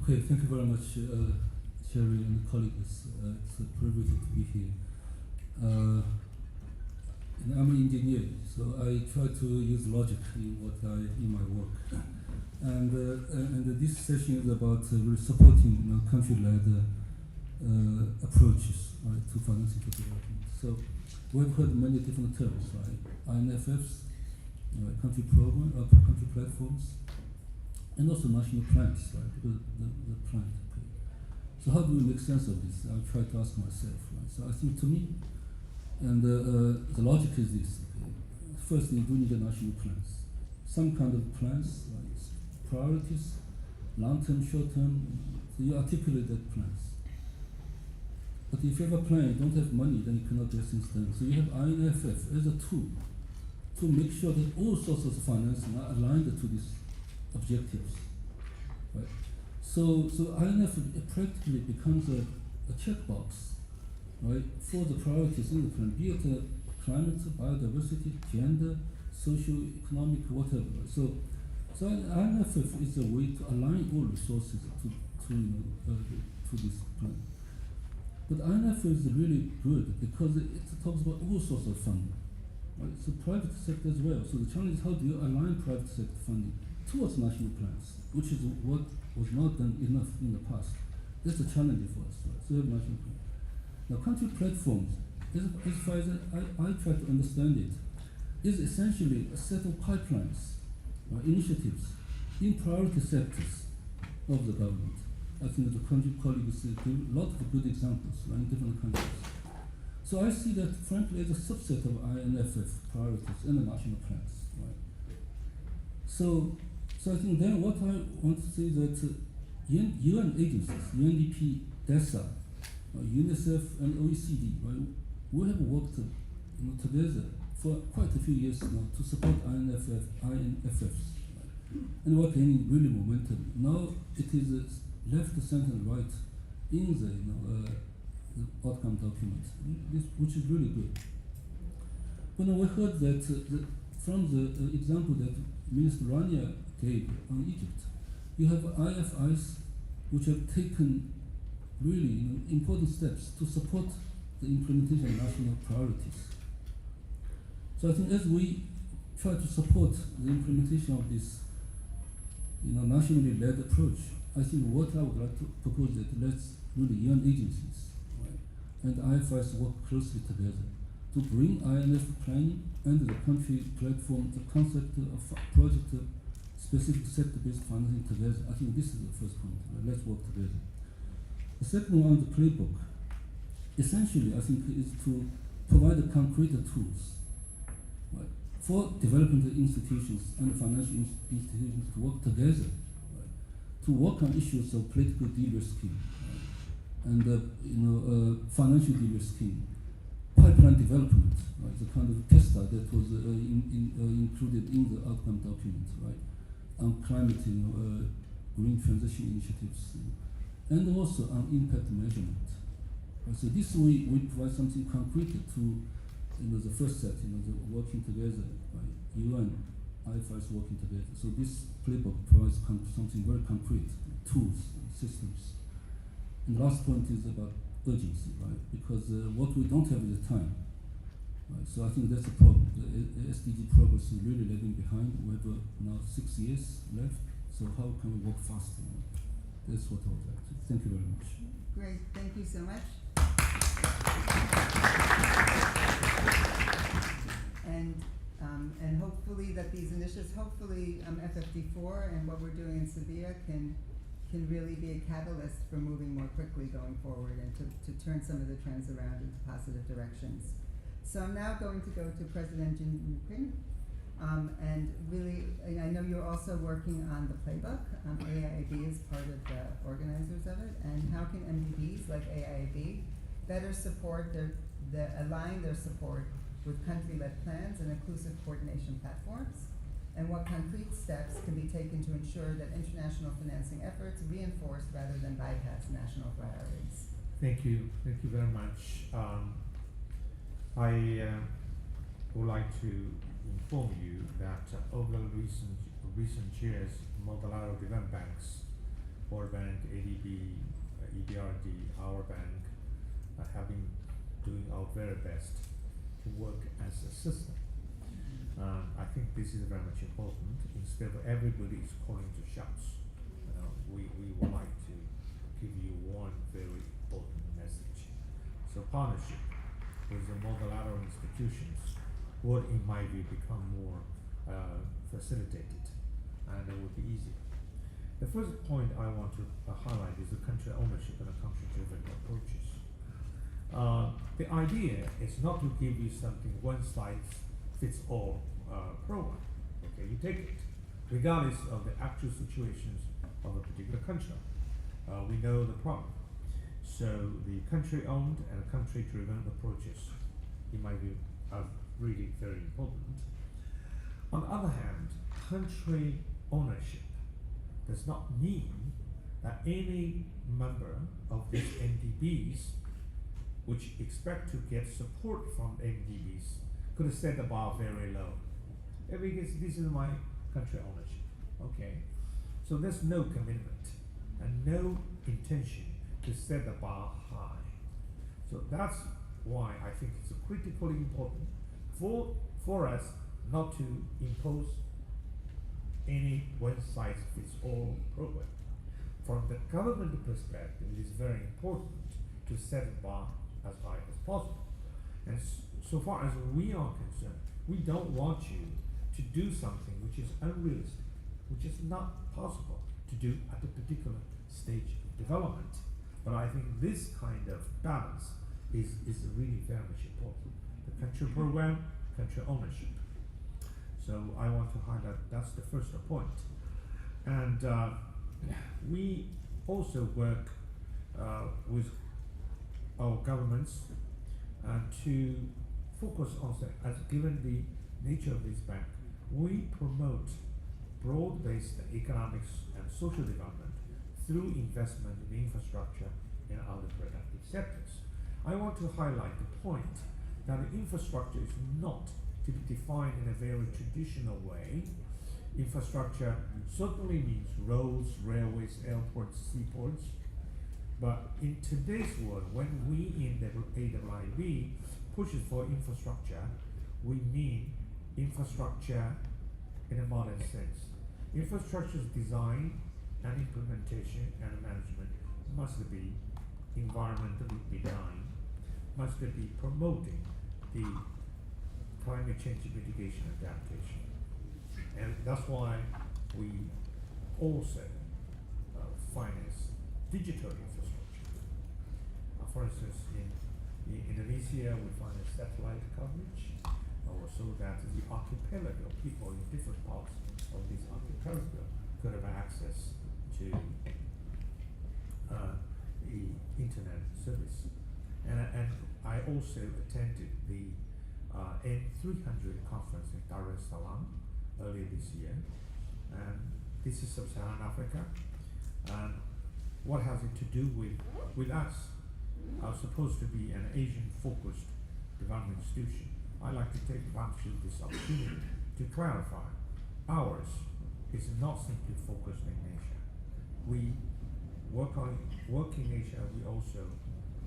Okay, thank you very much, Sherry and colleagues. It's a privilege to be here. I'm an engineer, so I try to use logic in my work. And this session is about really supporting country-led approaches, right, to financing for development. So we've heard many different terms, right? INFFs, country program, country platforms, and also national plans, right? Because the plan. Okay. So how do we make sense of this? I'll try to ask myself, right? So I think to me, and the logic is this. Okay. First, you do need a national plans. Some kind of plans, right? Priorities, long-term, short-term. So you articulate that plans. But if you have a plan, you don't have money, then you cannot get things done. So you have INFF as a tool to make sure that all sources of financing are aligned to these objectives, right? So INF practically becomes a checkbox, right, for the priorities in the plan, be it climate, biodiversity, gender, socio-economic, whatever. So INFF is a way to align all resources to this plan. But INFF is really good because it talks about all sorts of funding, right? So private sector as well. So the challenge is how do you align private sector funding towards national plans, which is what was not done enough in the past. That's a challenge for us, right? So we have national plans. Now country platforms, as far as I try to understand it, is essentially a set of pipelines, initiatives in priority sectors of the government. I think the country colleagues give a lot of good examples, right, in different countries. So I see that frankly as a subset of INFF priorities in the national plans, right? So I think then what I want to say is that UN agencies, UNDP, DESA, UNICEF and OECD, right, we have worked together for quite a few years now to support INFFs, right? And we're gaining really momentum. Now it is left, center, and right in the outcome document, which is really good. But now we heard that from the example that Minister Rania gave on Egypt, you have IFIs which have taken really important steps to support the implementation of national priorities. So I think as we try to support the implementation of this nationally led approach, I think what I would like to propose that let's really UN agencies, right, and IFIs work closely together to bring INF planning and the country platform, the concept of project specific sector-based financing together. I think this is the first point, right? Let's work together. The second one on the playbook, essentially I think is to provide the concrete tools, right, for development institutions and financial institutions to work together, right, to work on issues of political de-risking, right, and financial de-risking, pipeline development, right, the kind of PESTA that was included in the outcome document, right, on climate, green transition initiatives, and also on impact measurement. Right, so this way we provide something concrete to the first set, the working together, right, UN, IFIs working together. So this playbook provides something very concrete, tools, systems. And the last point is about urgency, right? Because what we don't have is the time, right? So I think that's a problem. The SDG progress is really lagging behind. We have now 6 years left. So how can we work faster? That's what I would like to. Thank you very much. Great, thank you so much. And hopefully that these initiatives, FFD4 and what we're doing in Sevilla can really be a catalyst for moving more quickly going forward and to turn some of the trends around into positive directions. So I'm now going to go to President Jin Yuping. And really, I know you're also working on the playbook. AIIB is part of the organizers of it. And how can MDBs like AIIB better support align their support with country-led plans and inclusive coordination platforms? And what concrete steps can be taken to ensure that international financing efforts reinforce rather than bypass national priorities? Thank you very much. I would like to inform you that over recent years, multilateral development banks, World Bank, ADB, EBRD, our bank, have been doing our very best to work as a system. I think this is very much important. Instead of everybody is calling to shots, we would like to give you one very important message. So partnership with the multilateral institutions would, in my view, become more facilitated, and it would be easier. The first point I want to highlight is the country ownership and the country-driven approaches. The idea is not to give you something one-size-fits-all program. Okay, you take it, regardless of the actual situations of a particular country. We know the problem. So the country-owned and country-driven approaches, in my view, are really very important. On the other hand, country ownership does not mean that any member of these MDBs, which expect to get support from MDBs, could set the bar very low. Because this is my country ownership, okay? So there's no commitment and no intention to set the bar high. So that's why I think it's critically important for us not to impose any one-size-fits-all program. From the government perspective, it is very important to set the bar as high as possible. And so far as we are concerned, we don't want you to do something which is unrealistic, which is not possible to do at a particular stage of development. But I think this kind of balance is really very much important. The country program, country ownership. So I want to highlight that's the first point. And we also work with our governments to focus on, as given the nature of this bank, we promote broad-based economics and social development through investment in infrastructure and other productive sectors. I want to highlight the point that the infrastructure is not to be defined in a very traditional way. Infrastructure certainly means roads, railways, airports, seaports. But in today's world, when we in the AIIB pushes for infrastructure, we mean infrastructure in a modern sense. Infrastructure's design and implementation and management must be environmentally benign, must be promoting the climate change mitigation adaptation. And that's why we also finance digital infrastructure. For instance, in Indonesia, we finance satellite coverage, so that the archipelago, people in different parts of this archipelago could have access to the internet service. And I also attended the N300 conference in Dar es Salaam earlier this year. And this is Sub-Saharan Africa. And what has it to do with us? Are supposed to be an Asian-focused development institution. I like to take advantage of this opportunity to clarify. Ours is not simply focused in Asia. We work in Asia. We also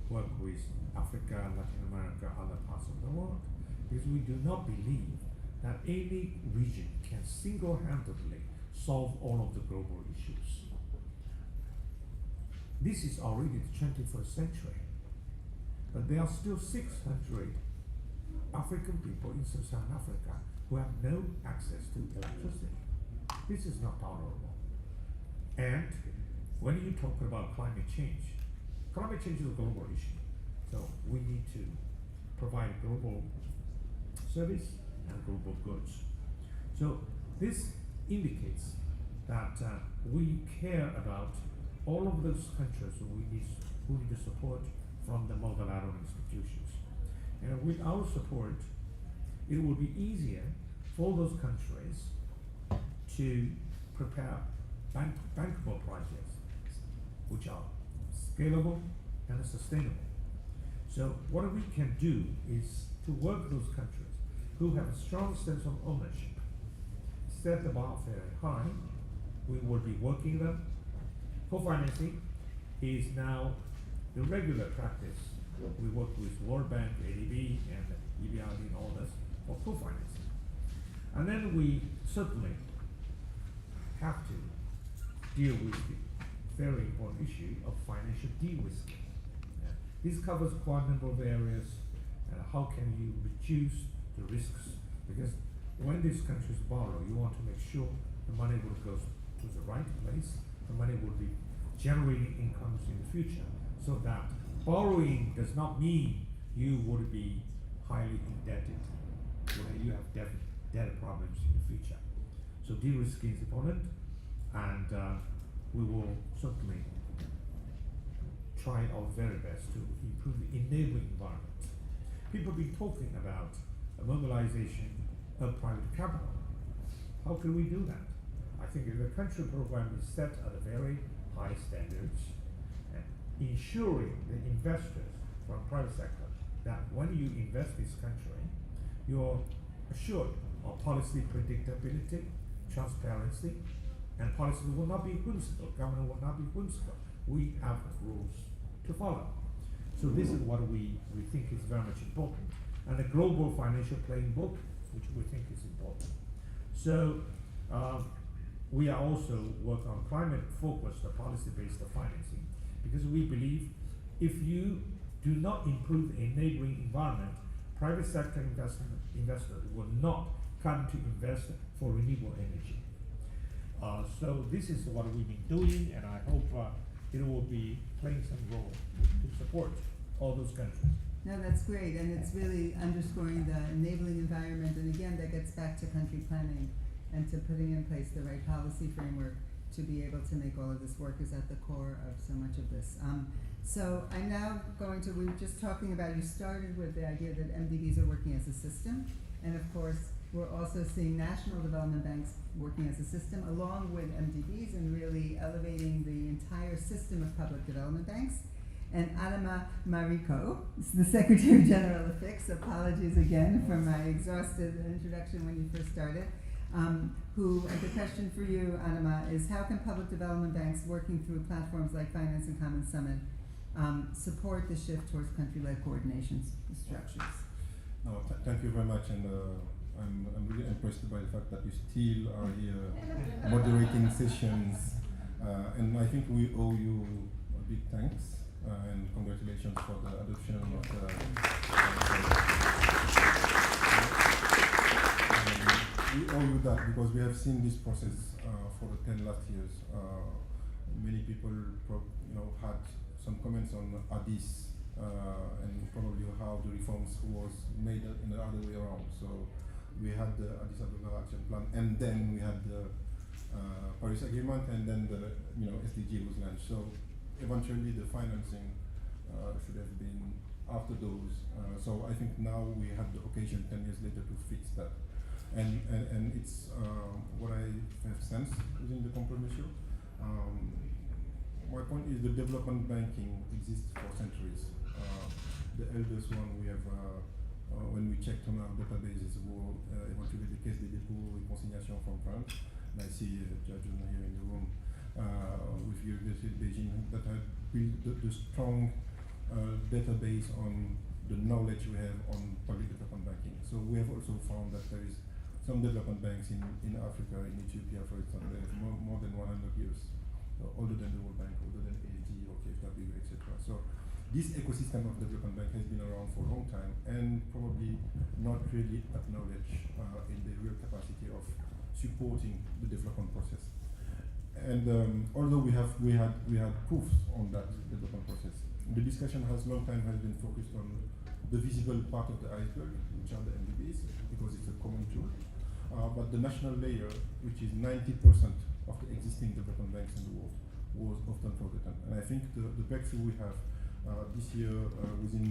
work with Africa, Latin America, other parts of the world, because we do not believe that any region can single-handedly solve all of the global issues. This is already the 21st century, but there are still 600 African people in Sub-Saharan Africa who have no access to electricity. This is not tolerable. And when you talk about climate change is a global issue. So we need to provide global service and global goods. So this indicates that we care about all of those countries who need the support from the multilateral institutions. And with our support, it will be easier for those countries to prepare bankable projects which are scalable and sustainable. So what we can do is to work those countries who have a strong sense of ownership, set the bar very high. We will be working them. Co-financing is now the regular practice We work with World Bank, ADB, and EBRD and others for co-financing. And then we certainly have to deal with the very important issue of financial de-risking. This covers quite a number of areas. How can you reduce the risks? Because when these countries borrow, you want to make sure the money will go to the right place, the money will be generating incomes in the future, so that borrowing does not mean you would be highly indebted when you have debt problems in the future. So de-risking is important, and we will certainly try our very best to improve the enabling environment. People have been talking about a mobilization of private capital. How can we do that? I think if the country program is set at a very high standards, and ensuring the investors from private sector that when you invest this country, you're assured of policy predictability, transparency, and policy will not be whimsical, government will not be whimsical. We have rules to follow. So this is what we think is very much important. And the Global Financial Playbook, which we think is important. So we are also working on climate-focused policy-based financing, because we believe if you do not improve the enabling environment, private sector investors will not come to invest for renewable energy. So this is what we've been doing, and I hope it will be playing some role to support all those countries. No, that's great, and it's really underscoring the enabling environment, and again, that gets back to country planning and to putting in place the right policy framework to be able to make all of this work is at the core of so much of this. So I'm now going to, we were just talking about, you started with the idea that MDBs are working as a system, and of course, we're also seeing national development banks working as a system along with MDBs and really elevating the entire system of public development banks. And Adama Mariko, the Secretary General of FIX, apologies again for my exhaustive introduction when you first started, the question for you, Adama, is how can public development banks working through platforms like Finance and Commons Summit support the shift towards country-led coordination structures? No, thank you very much, and I'm really impressed by the fact that you still are here moderating sessions, and I think we owe you a big thanks and congratulations for the adoption of the. We owe you that because we have seen this process for the 10 last years. Many people, had some comments on Addis and probably how the reforms was made in the other way around. So we had the Addis Ababa Action Plan, and then we had the Paris Agreement, and then the SDG was launched. So eventually the financing should have been after those. So I think now we have the occasion 10 years later to fix that. And it's what I have sensed within the compromise. My point is the development banking exists for centuries. The eldest one we have, when we checked on our databases, were eventually the Caisse des dépôts et consignations from France. And I see Judge here in the room with University of Beijing that have built the strong database on the knowledge we have on public development banking. So we have also found that there is some development banks in Africa, in Ethiopia, for example, they have more than 100 years, older than the World Bank, older than ASD or KFW, etc. So this ecosystem of development bank has been around for a long time and probably not really acknowledged in the real capacity of supporting the development process. And although we had proofs on that development process, the discussion long time has been focused on the visible part of the iceberg, which are the MDBs, because it's a common tool. But the national layer, which is 90% of the existing development banks in the world, was often forgotten. And I think the breakthrough we have this year within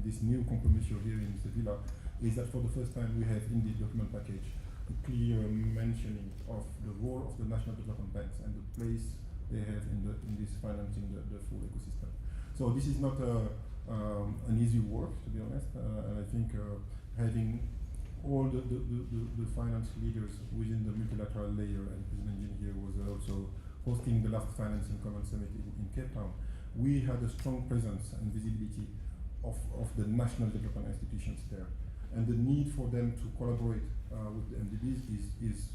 this new compromise here in Sevilla is that for the first time we have in the document package a clear mentioning of the role of the national development banks and the place they have in this financing the full ecosystem. So this is not an easy work, to be honest, and I think having all the finance leaders within the multilateral layer, and President Jin here was also hosting the last Financing Common Summit in Cape Town, we had a strong presence and visibility of the national development institutions there. And the need for them to collaborate with the MDBs is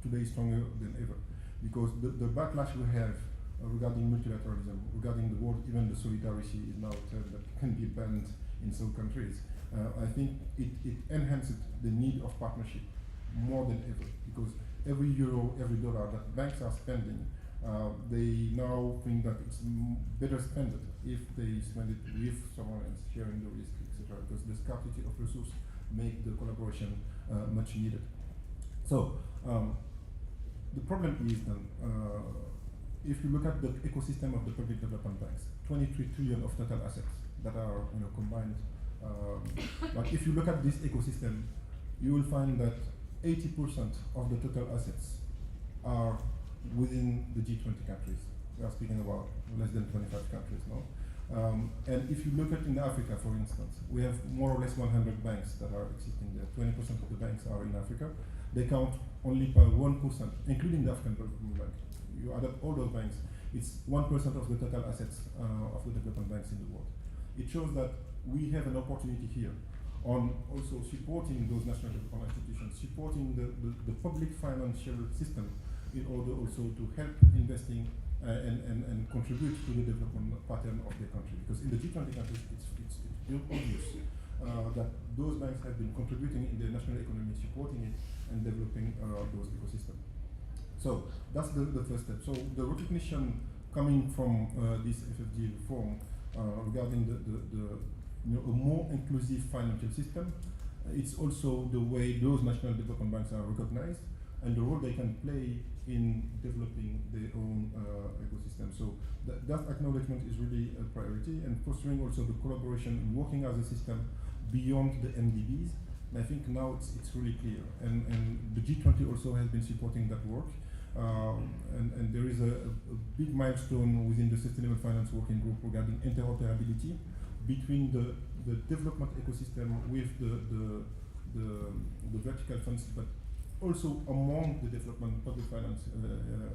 today stronger than ever. Because the backlash we have regarding multilateralism, regarding the world, even the solidarity is now a term that can be banned in some countries. I think it enhances the need of partnership more than ever, because every euro, every dollar that banks are spending, they now think that it's better spent if they spend it with someone else, sharing the risk, etc. Because the scarcity of resources make the collaboration much needed. So the problem is then, if you look at the ecosystem of the public development banks, 23 trillion of total assets that are combined. But if you look at this ecosystem, you will find that 80% of the total assets are within the G20 countries. We are speaking about less than 25 countries now. And if you look at in Africa, for instance, we have more or less 100 banks that are existing there. 20% of the banks are in Africa. They count only by 1%, including the African Development Bank. You add up all those banks, it's 1% of the total assets of the development banks in the world. It shows that we have an opportunity here on also supporting those national development institutions, supporting the public financial system in order also to help investing and contribute to the development pattern of the country. Because in the G20 countries, it's obvious that those banks have been contributing in their national economy, supporting it and developing those ecosystems. So that's the first step. So the recognition coming from this FFD reform regarding a more inclusive financial system, it's also the way those national development banks are recognized and the role they can play in developing their own ecosystem. So that acknowledgement is really a priority, and fostering also the collaboration and working as a system beyond the MDBs. And I think now it's really clear, and the G20 also has been supporting that work. And there is a big milestone within the Sustainable Finance Working Group regarding interoperability between the development ecosystem with the vertical funds, but also among the development public finance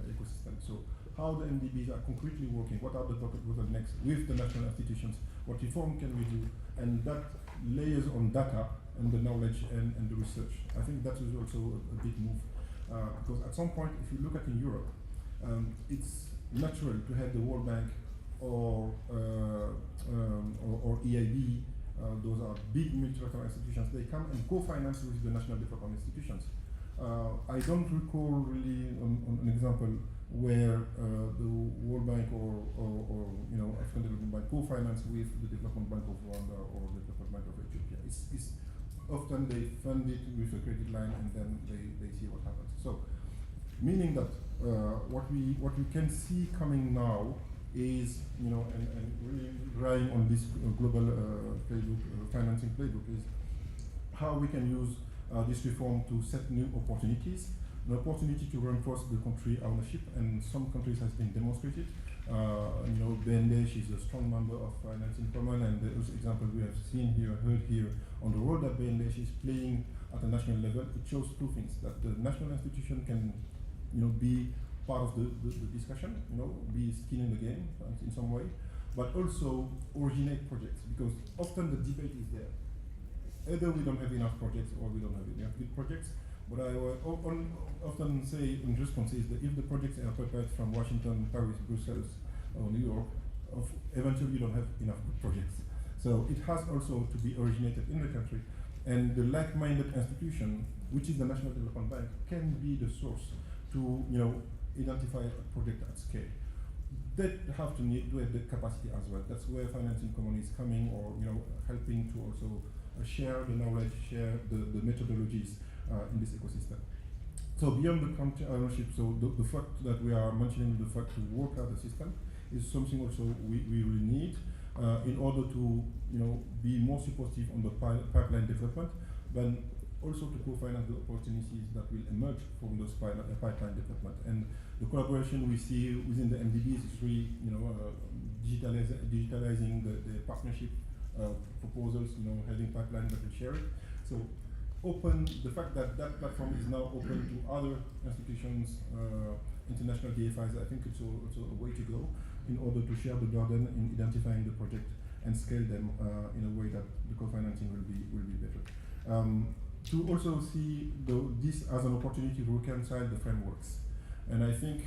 ecosystem. So how the MDBs are concretely working, what are the bottlenecks with the national institutions, what reform can we do, and that layers on data and the knowledge and the research. I think that is also a big move. Because at some point, if you look at in Europe, it's natural to have the World Bank or EIB. Those are big multilateral institutions. They come and co-finance with the national development institutions. I don't recall really an example where the World Bank or African Development Bank co-finance with the Development Bank of Rwanda or the Development Bank of Ethiopia. It's often they fund it with a credit line and then they see what happens. So, meaning that what we can see coming now is, and really relying on this global playbook, financing playbook, is how we can use this reform to set new opportunities, an opportunity to reinforce the country ownership, and some countries has been demonstrated. Bangladesh is a strong member of Financing Common, and those examples we have seen here, heard here, on the role that Bangladesh is playing at a national level. It shows two things: that the national institution can, be part of the discussion, be skin in the game in some way, but also originate projects, because often the debate is there. Either we don't have enough projects or we don't have enough good projects. What I often say in response is that if the projects are prepared from Washington, Paris, Brussels, or New York, eventually you don't have enough good projects. So it has also to be originated in the country, and the like-minded institution, which is the National Development Bank, can be the source to identify a project at scale. They have to have the capacity as well. That's where Financing Common is coming, or helping to also share the knowledge, share the methodologies in this ecosystem. So beyond the country ownership, so the fact that we are mentioning the fact to work out the system is something also we really need in order to be more supportive on the pipeline development, but also to co-finance the opportunities that will emerge from those pipeline development. And the collaboration we see within the MDBs is really digitalizing the partnership proposals, having pipeline that will share it. So open the fact that that platform is now open to other institutions, international DFIs. I think it's also a way to go in order to share the burden in identifying the project and scale them in a way that the co-financing will be better. To also see this as an opportunity to reconcile the frameworks, and I think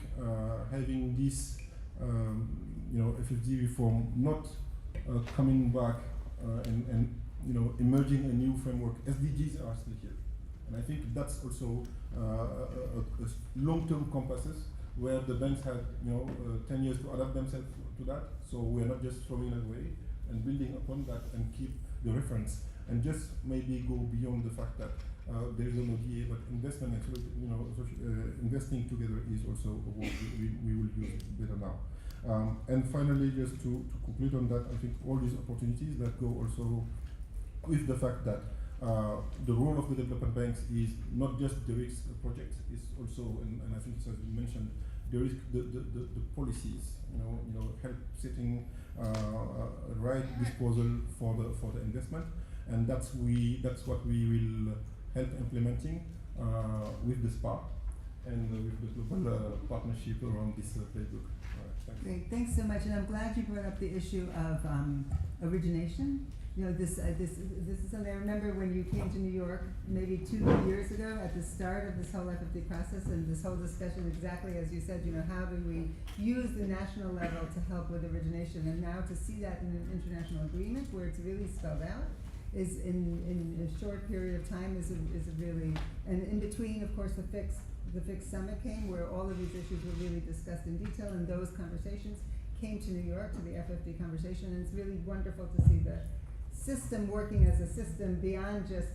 having this FFD reform not coming back and emerging a new framework. SDGs are still here, and I think that's also a long-term compasses where the banks had 10 years to adapt themselves to that. So we're not just throwing it away and building upon that and keep the reference and just maybe go beyond the fact that there is an ODA, but investment and investing together is also a word we will use better now. And finally, just to conclude on that, I think all these opportunities that go also with the fact that the role of the development banks is not just the risk project, it's also, and I think it has been mentioned, the risk, the policies, help setting right disposal for the investment, and that's what we will help implementing with the SPA and with the global partnership around this playbook. Thanks. Great, thanks so much, and I'm glad you brought up the issue of origination. This is something I remember when you came to New York maybe 2 years ago at the start of this whole FFD process and this whole discussion, exactly as you said, how do we use the national level to help with origination, and now to see that in an international agreement where it's really spelled out is in a short period of time is a really, and in between, of course, the fixed summit came where all of these issues were really discussed in detail, and those conversations came to New York to the FFD conversation, and it's really wonderful to see the system working as a system beyond just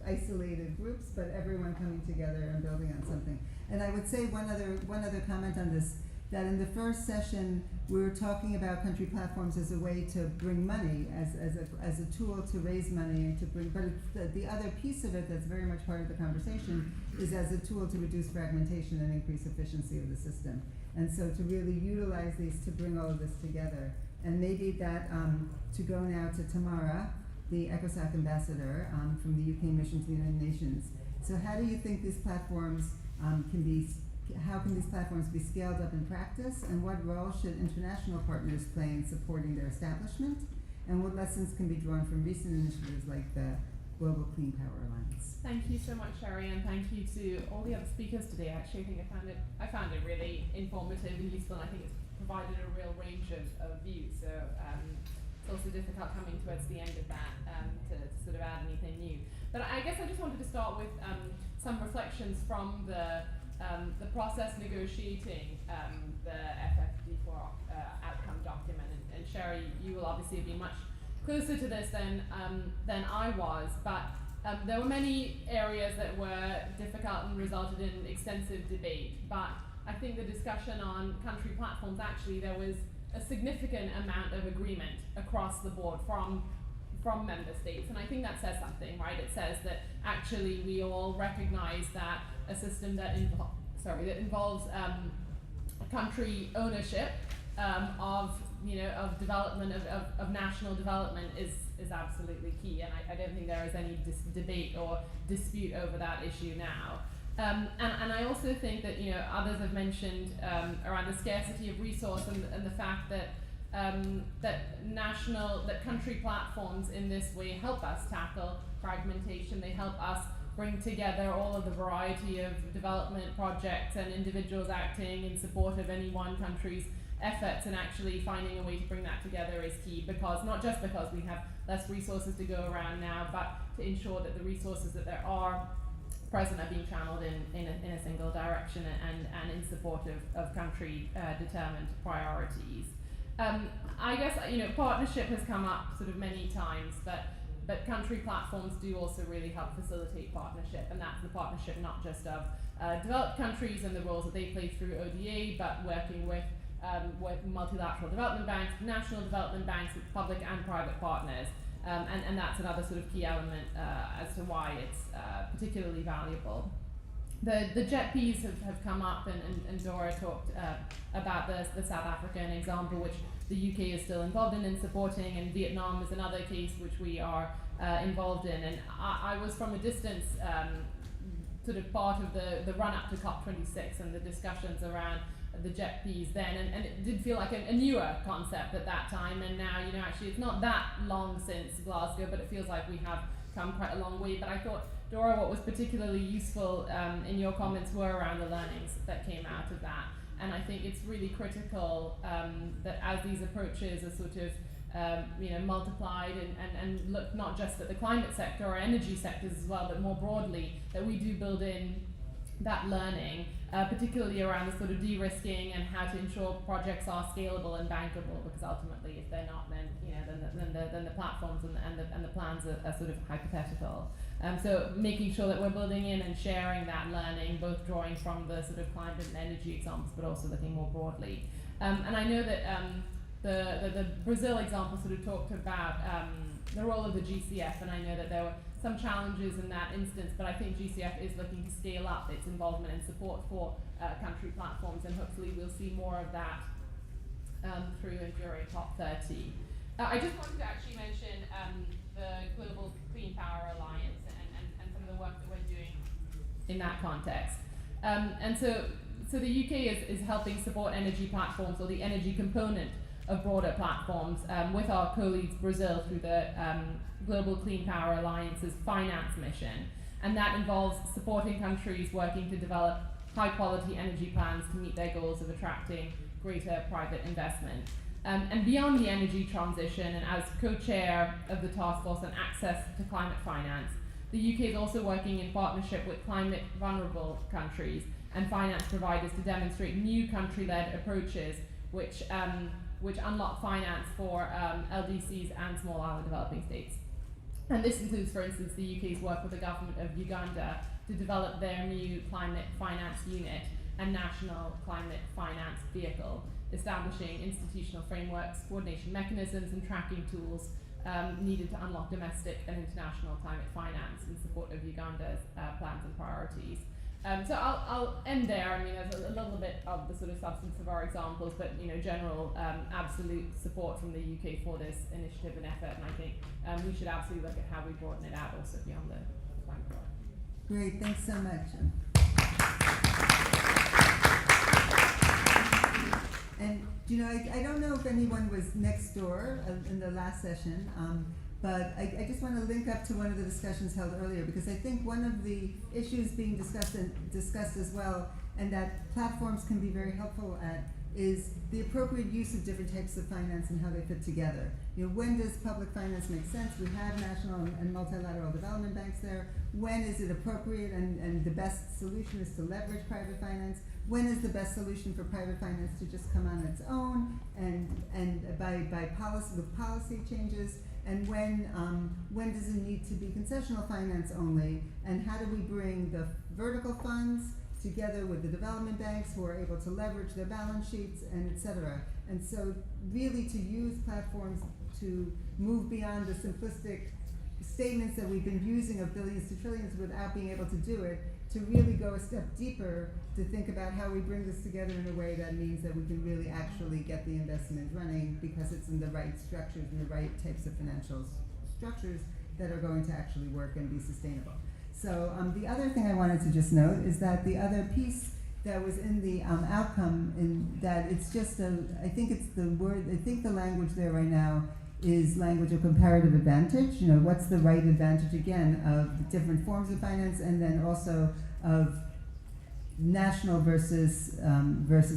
isolated groups, but everyone coming together and building on something. And I would say one other comment on this, that in the first session we were talking about country platforms as a way to bring money, as a tool to raise money and to bring, but the other piece of it that's very much part of the conversation is as a tool to reduce fragmentation and increase efficiency of the system. And so to really utilize these to bring all of this together. And maybe that, to go now to Tamara, the ECOSOC ambassador from the UK mission to the United Nations. So how do you think these platforms how can these platforms be scaled up in practice, and what role should international partners play in supporting their establishment? And what lessons can be drawn from recent initiatives like the Global Clean Power Alliance? Thank you so much, Sherry, and thank you to all the other speakers today. Actually, I think I found it really informative and useful, and I think it's provided a real range of views. So it's also difficult coming towards the end of that to sort of add anything new. But I guess I just wanted to start with some reflections from the process negotiating the FFD4 outcome document. And Sherry, you will obviously be much closer to this than I was, but there were many areas that were difficult and resulted in extensive debate. But I think the discussion on country platforms, actually there was a significant amount of agreement across the board from member states, and I think that says something, right? It says that actually we all recognize that a system that involves country ownership of development of national development is absolutely key, and I don't think there is any debate or dispute over that issue now. And I also think that others have mentioned around the scarcity of resource and the fact that that country platforms in this way help us tackle fragmentation. They help us bring together all of the variety of development projects and individuals acting in support of any one country's efforts, and actually finding a way to bring that together is key, because not just because we have less resources to go around now, but to ensure that the resources that there are present are being channeled in a single direction and in support of country determined priorities. I guess partnership has come up sort of many times, but country platforms do also really help facilitate partnership, and that's the partnership not just of developed countries and the roles that they play through ODA, but working with multilateral development banks, national development banks, with public and private partners, and that's another sort of key element as to why it's particularly valuable. the JETPs have come up, and Dora talked about the South African example, which the UK is still involved in supporting, and Vietnam is another case which we are involved in. And I was from a distance sort of part of the run-up to COP26 and the discussions around the JETPs then, and it did feel like a newer concept at that time, and now, you know, actually it's not that long since Glasgow, but it feels like we have come quite a long way. But I thought, Dora, what was particularly useful in your comments were around the learnings that came out of that. And I think it's really critical that as these approaches are sort of multiplied and look not just at the climate sector or energy sectors as well, but more broadly, that we do build in that learning, particularly around the sort of de-risking and how to ensure projects are scalable and bankable, because ultimately if they're not, then then the platforms and the plans are sort of hypothetical. So making sure that we're building in and sharing that learning, both drawing from the sort of climate and energy examples, but also looking more broadly. And I know that the Brazil example sort of talked about the role of the GCF, and I know that there were some challenges in that instance, but I think GCF is looking to scale up its involvement and support for country platforms, and hopefully we'll see more of that through and during COP30. I just wanted to actually mention the Global Clean Power Alliance and some of the work that we're doing in that context. And so the UK is helping support energy platforms, or the energy component of broader platforms, with our colleagues Brazil through the Global Clean Power Alliance's finance mission. And that involves supporting countries working to develop high quality energy plans to meet their goals of attracting greater private investment. And beyond the energy transition, and as co-chair of the task force on access to climate finance, the UK is also working in partnership with climate vulnerable countries and finance providers to demonstrate new country-led approaches which unlock finance for LDCs and small island developing states. And this includes, for instance, the UK's work with the government of Uganda to develop their new climate finance unit and national climate finance vehicle, establishing institutional frameworks, coordination mechanisms, and tracking tools needed to unlock domestic and international climate finance in support of Uganda's plans and priorities. So I'll end there. I mean, there's a little bit of the sort of substance of our examples, but general absolute support from the UK for this initiative and effort, and I think we should absolutely look at how we broaden it out also beyond the climate goal. Great, thanks so much. And I don't know if anyone was next door in the last session, but I just want to link up to one of the discussions held earlier, because I think one of the issues being discussed as well, and that platforms can be very helpful at, is the appropriate use of different types of finance and how they fit together. When does public finance make sense? We have national and multilateral development banks there. When is it appropriate and the best solution is to leverage private finance? When is the best solution for private finance to just come on its own and by policy, with policy changes? And when does it need to be concessional finance only? And how do we bring the vertical funds together with the development banks who are able to leverage their balance sheets, and et cetera? And so really to use platforms to move beyond the simplistic statements that we've been using of billions to trillions without being able to do it, to really go a step deeper to think about how we bring this together in a way that means that we can really actually get the investment running, because it's in the right structures and the right types of financial structures that are going to actually work and be sustainable. So the other thing I wanted to just note is that the other piece that was in the outcome, in that it's just I think the language there right now is language of comparative advantage. What's the right advantage, again, of different forms of finance, and then also of national versus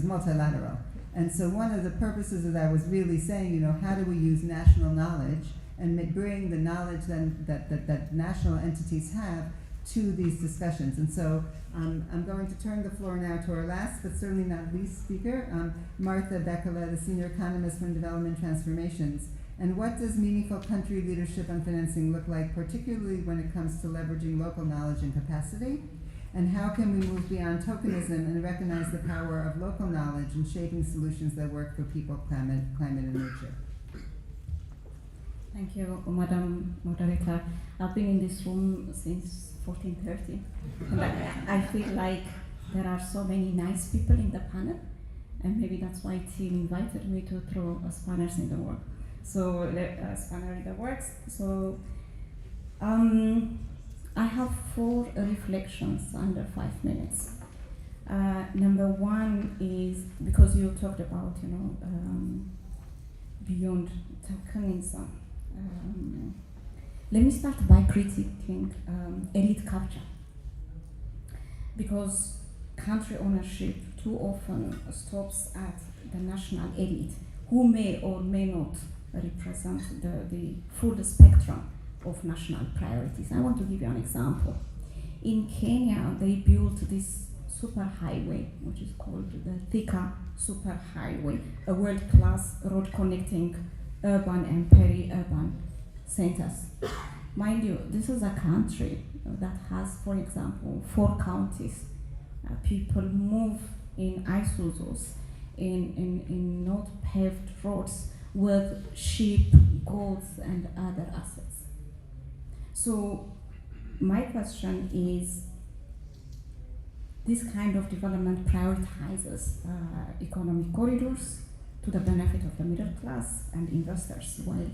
multilateral. And so one of the purposes of that was really saying, how do we use national knowledge and bring the knowledge then that national entities have to these discussions. And so I'm going to turn the floor now to our last, but certainly not least speaker, Martha Bekele, the senior economist from Development Transformations. And what does meaningful country leadership on financing look like, particularly when it comes to leveraging local knowledge and capacity? And how can we move beyond tokenism and recognize the power of local knowledge in shaping solutions that work for people, climate, and nature? Thank you, Madam Moderator. I've been in this room since 1430, and I feel like there are so many nice people in the panel, and maybe that's why Tim invited me to throw a spanners in the work. So, spanner in the works. So, I have 4 reflections under 5 minutes. Number one is because you talked about, beyond tokenism. Let me start by critiquing elite culture, because country ownership too often stops at the national elite, who may or may not represent the full spectrum of national priorities. I want to give you an example. In Kenya, they built this superhighway, which is called the Thika Superhighway, a world-class road connecting urban and peri-urban centers. Mind you, this is a country that has, for example, 4 counties. People move in Isuzus, in not paved roads with sheep, goats, and other assets. So my question is, this kind of development prioritizes economic corridors to the benefit of the middle class and investors, while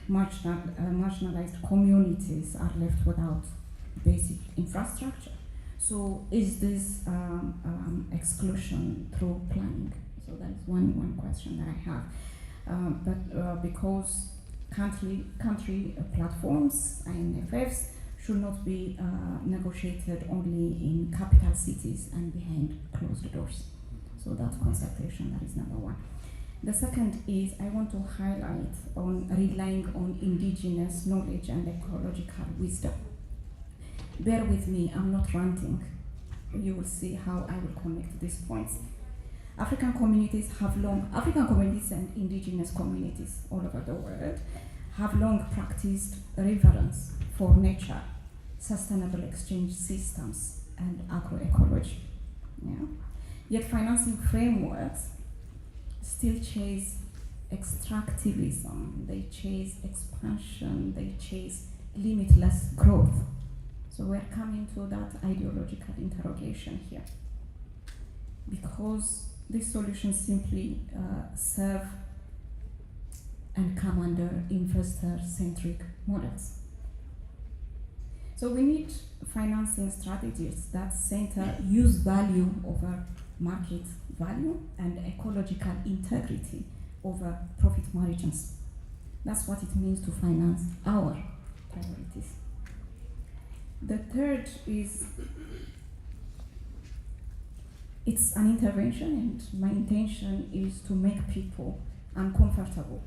marginalized communities are left without basic infrastructure. So is this exclusion through planning? So that is one question that I have. But because country platforms, INFFs, should not be negotiated only in capital cities and behind closed doors. So that's consultation, that is number one. The second is I want to highlight on relying on indigenous knowledge and ecological wisdom. Bear with me, I'm not ranting. You will see how I will connect these points. African communities and indigenous communities all over the world have long practiced reverence for nature, sustainable exchange systems, and agroecology. Yeah? Yet financing frameworks still chase extractivism, they chase expansion, they chase limitless growth. So we're coming to that ideological interrogation here. Because these solutions simply serve and come under investor-centric models. So we need financing strategies that center use value over market value and ecological integrity over profit margins. That's what it means to finance our priorities. The third is, it's an intervention, and my intention is to make people uncomfortable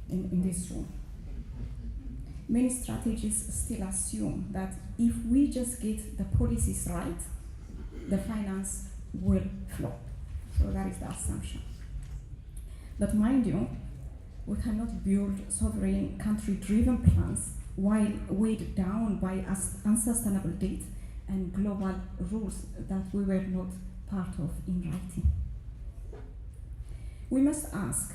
in this room. Many strategies still assume that if we just get the policies right, the finance will flow. So that is the assumption. But mind you, we cannot build sovereign country-driven plans while weighed down by unsustainable debt and global rules that we were not part of in writing. We must ask,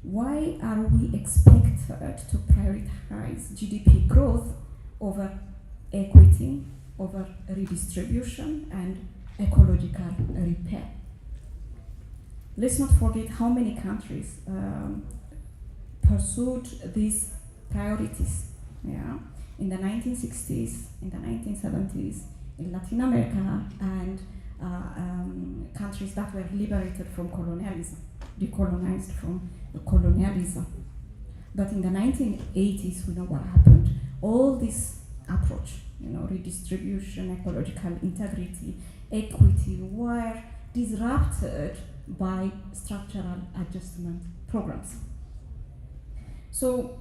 why are we expected to prioritize GDP growth over equity, over redistribution, and ecological repair? Let's not forget how many countries pursued these priorities. Yeah, in the 1960s, in the 1970s, in Latin America, and countries that were liberated from colonialism, decolonized from colonialism. But in the 1980s, we know what happened. All this approach, redistribution, ecological integrity, equity, were disrupted by structural adjustment programs. So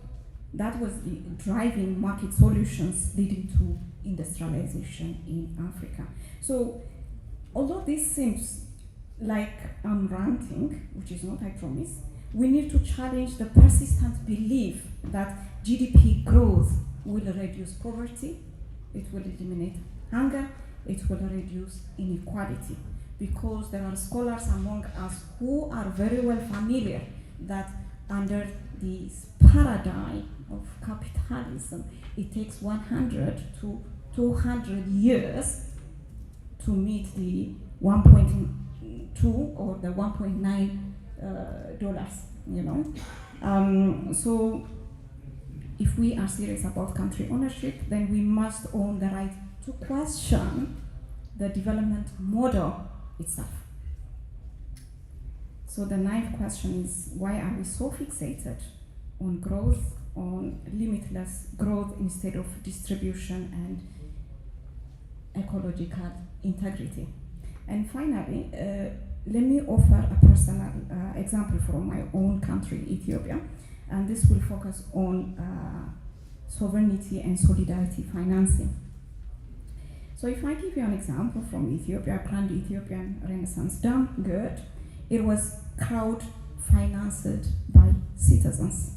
that was the driving market solutions leading to industrialization in Africa. So although this seems like I'm ranting, which is not, I promise, we need to challenge the persistent belief that GDP growth will reduce poverty, it will eliminate hunger, it will reduce inequality. Because there are scholars among us who are very well familiar that under the paradigm of capitalism, it takes 100 to 200 years to meet the 1.2 or the 1.9 dollars, you know. So if we are serious about country ownership, then we must own the right to question the development model itself. So the ninth question is, why are we so fixated on growth, on limitless growth instead of distribution and ecological integrity? And finally, let me offer a personal example from my own country, Ethiopia, and this will focus on sovereignty and solidarity financing. So if I give you an example from Ethiopia, planned Ethiopian Renaissance Dam, good. It was crowd-financed by citizens.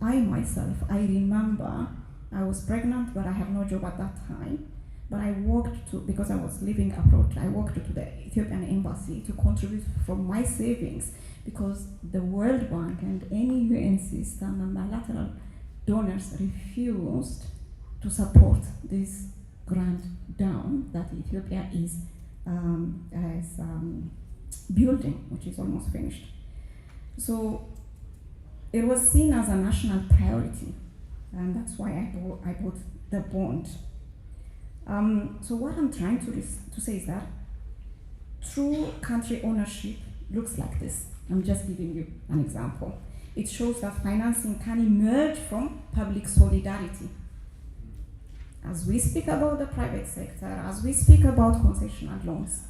I myself, I remember I was pregnant, but I had no job at that time. But I walked to, because I was living abroad, I walked to the Ethiopian embassy to contribute from my savings, because the World Bank and any UN system and bilateral donors refused to support this grand dam that Ethiopia is building, which is almost finished. So it was seen as a national priority, and that's why I bought the bond. So what I'm trying to say is that true country ownership looks like this. I'm just giving you an example. It shows that financing can emerge from public solidarity. As we speak about the private sector, as we speak about concessional loans,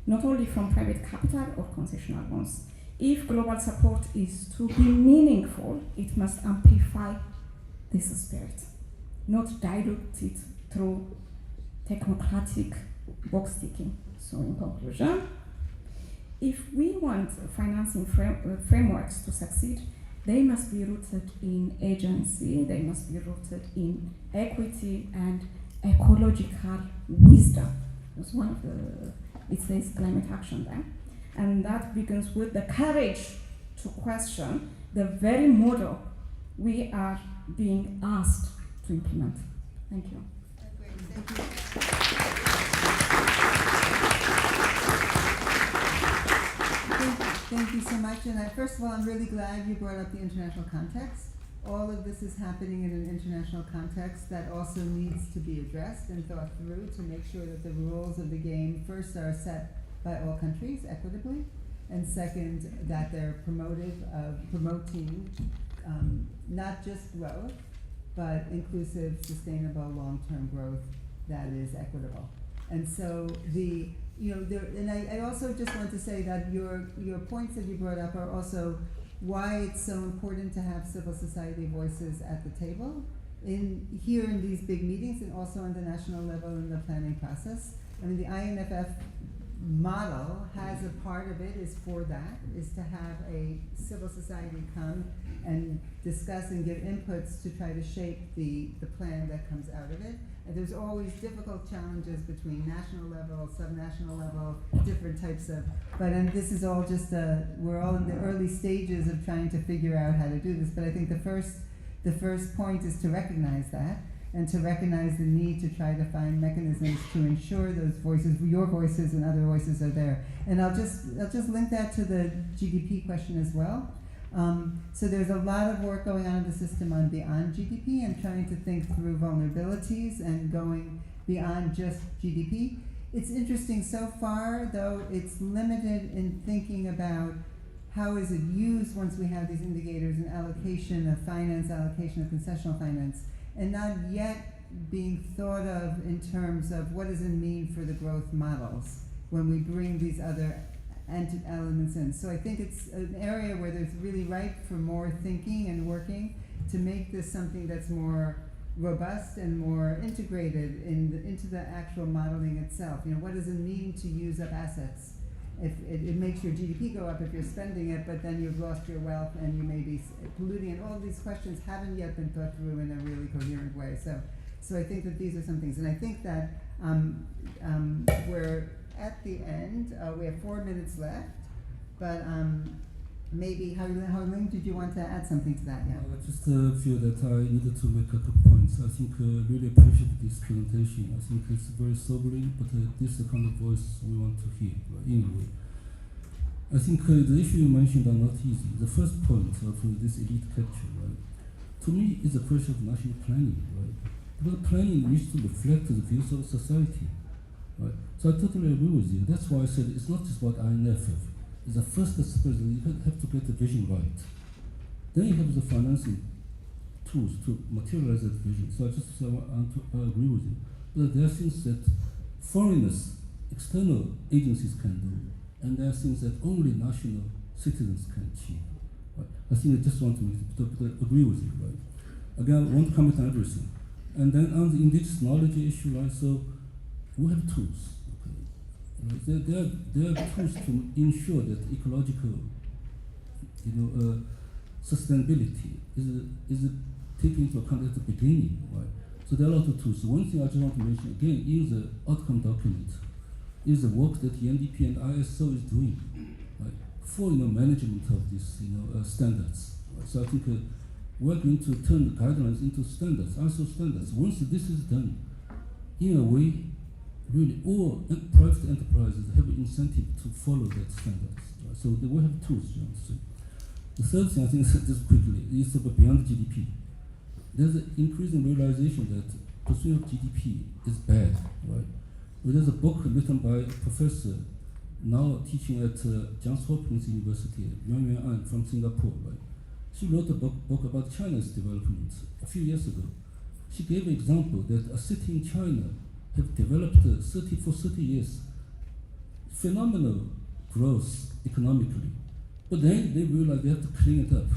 not only from private capital or concessional loans. If global support is to be meaningful, it must amplify this spirit, not dilute it through technocratic box ticking. So in conclusion, if we want financing frameworks to succeed, they must be rooted in agency, they must be rooted in equity and ecological wisdom. That's one of the, it says climate action there. And that begins with the courage to question the very model we are being asked to implement. Thank you. Great, thank you. Thank you so much. And first of all, I'm really glad you brought up the international context. All of this is happening in an international context that also needs to be addressed and thought through to make sure that the rules of the game first are set by all countries equitably, and second, that they're promoting not just growth, but inclusive, sustainable, long-term growth that is equitable. And so I also just want to say that your points that you brought up are also why it's so important to have civil society voices at the table here in these big meetings, and also on the national level in the planning process. I mean, the INFF model has a part of it is for that, is to have a civil society come and discuss and give inputs to try to shape the plan that comes out of it. And there's always difficult challenges between national level, subnational level, different types of, but this is all just we're all in the early stages of trying to figure out how to do this. But I think the first point is to recognize that, and to recognize the need to try to find mechanisms to ensure those voices, your voices and other voices are there. And I'll just link that to the GDP question as well. So there's a lot of work going on in the system on beyond GDP and trying to think through vulnerabilities and going beyond just GDP. It's interesting so far, though, it's limited in thinking about how is it used once we have these indicators and allocation of finance, allocation of concessional finance, and not yet being thought of in terms of what does it mean for the growth models when we bring these other elements in. So I think it's an area where there's really ripe for more thinking and working to make this something that's more robust and more integrated into the actual modeling itself. What does it mean to use up assets? If it makes your GDP go up if you're spending it, but then you've lost your wealth and you may be polluting, and all these questions haven't yet been thought through in a really coherent way. So I think that these are some things, and I think that we're at the end. We have 4 minutes left, but maybe, Hao-Ling, did you want to add something to that? Yeah. I just feel that I needed to make a couple points. I think really appreciate this presentation. I think it's very sobering, but this is the kind of voice we want to hear, right, in a way. I think the issue you mentioned are not easy. The first point of this elite capture, right, to me is a question of national planning, right? Because planning needs to reflect the views of society, right? So I totally agree with you. That's why I said it's not just about INFF. It's the first step is you have to get the vision right. Then you have the financing tools to materialize that vision. So I just want to agree with you. But there are things that foreigners, external agencies can do, and there are things that only national citizens can achieve. Right? I think I just want to agree with you, right? Again, I want to comment on everything. And then on the indigenous knowledge issue, right? So we have tools. Okay? There are tools to ensure that ecological, sustainability is taken into account at the beginning, right? So there are a lot of tools. One thing I just want to mention again in the outcome document is the work that the NDP and ISO is doing, right, for management of these standards. Right? So I think we're going to turn the guidelines into standards, ISO standards. Once this is done, in a way, really all private enterprises have an incentive to follow that standards. Right? So they will have tools. The third thing I think just quickly is about beyond GDP. There's an increasing realization that pursuit of GDP is bad, right? Well, there's a book written by a professor now teaching at Johns Hopkins University, Yuan An from Singapore, right? She wrote a book about China's development a few years ago. She gave an example that a city in China have developed for 30 years, phenomenal growth economically. But then they realized they have to clean it up.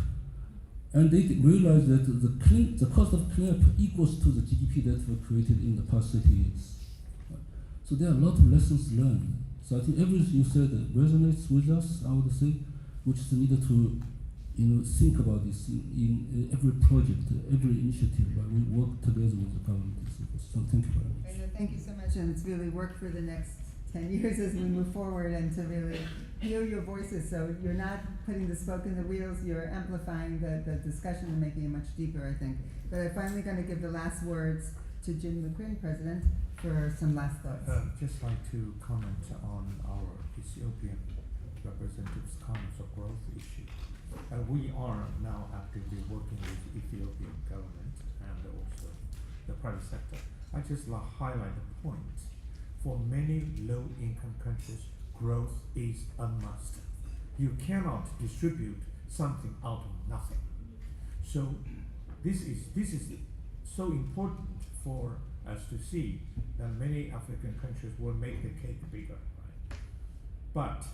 And they realized that the cost of cleanup equals to the GDP that were created in the past 30 years. Right? So there are a lot of lessons learned. So I think everything you said resonates with us, I would say, which is needed to think about this in every project, every initiative, right? We work together with the government. So thank you very much. Thank you so much, and it's really work for the next 10 years as we move forward and to really hear your voices. So you're not putting the spoke in the wheels, you're amplifying the discussion and making it much deeper, I think. But I'm finally going to give the last words to Jin McQuinn, President, for some last thoughts. Just like to comment on our Ethiopian representatives' comments of growth issue. We are now actively working with the Ethiopian government and also the private sector. I just like highlight the point. For many low-income countries, growth is a must. You cannot distribute something out of nothing. So this is so important for us to see that many African countries will make the cake bigger. Right? But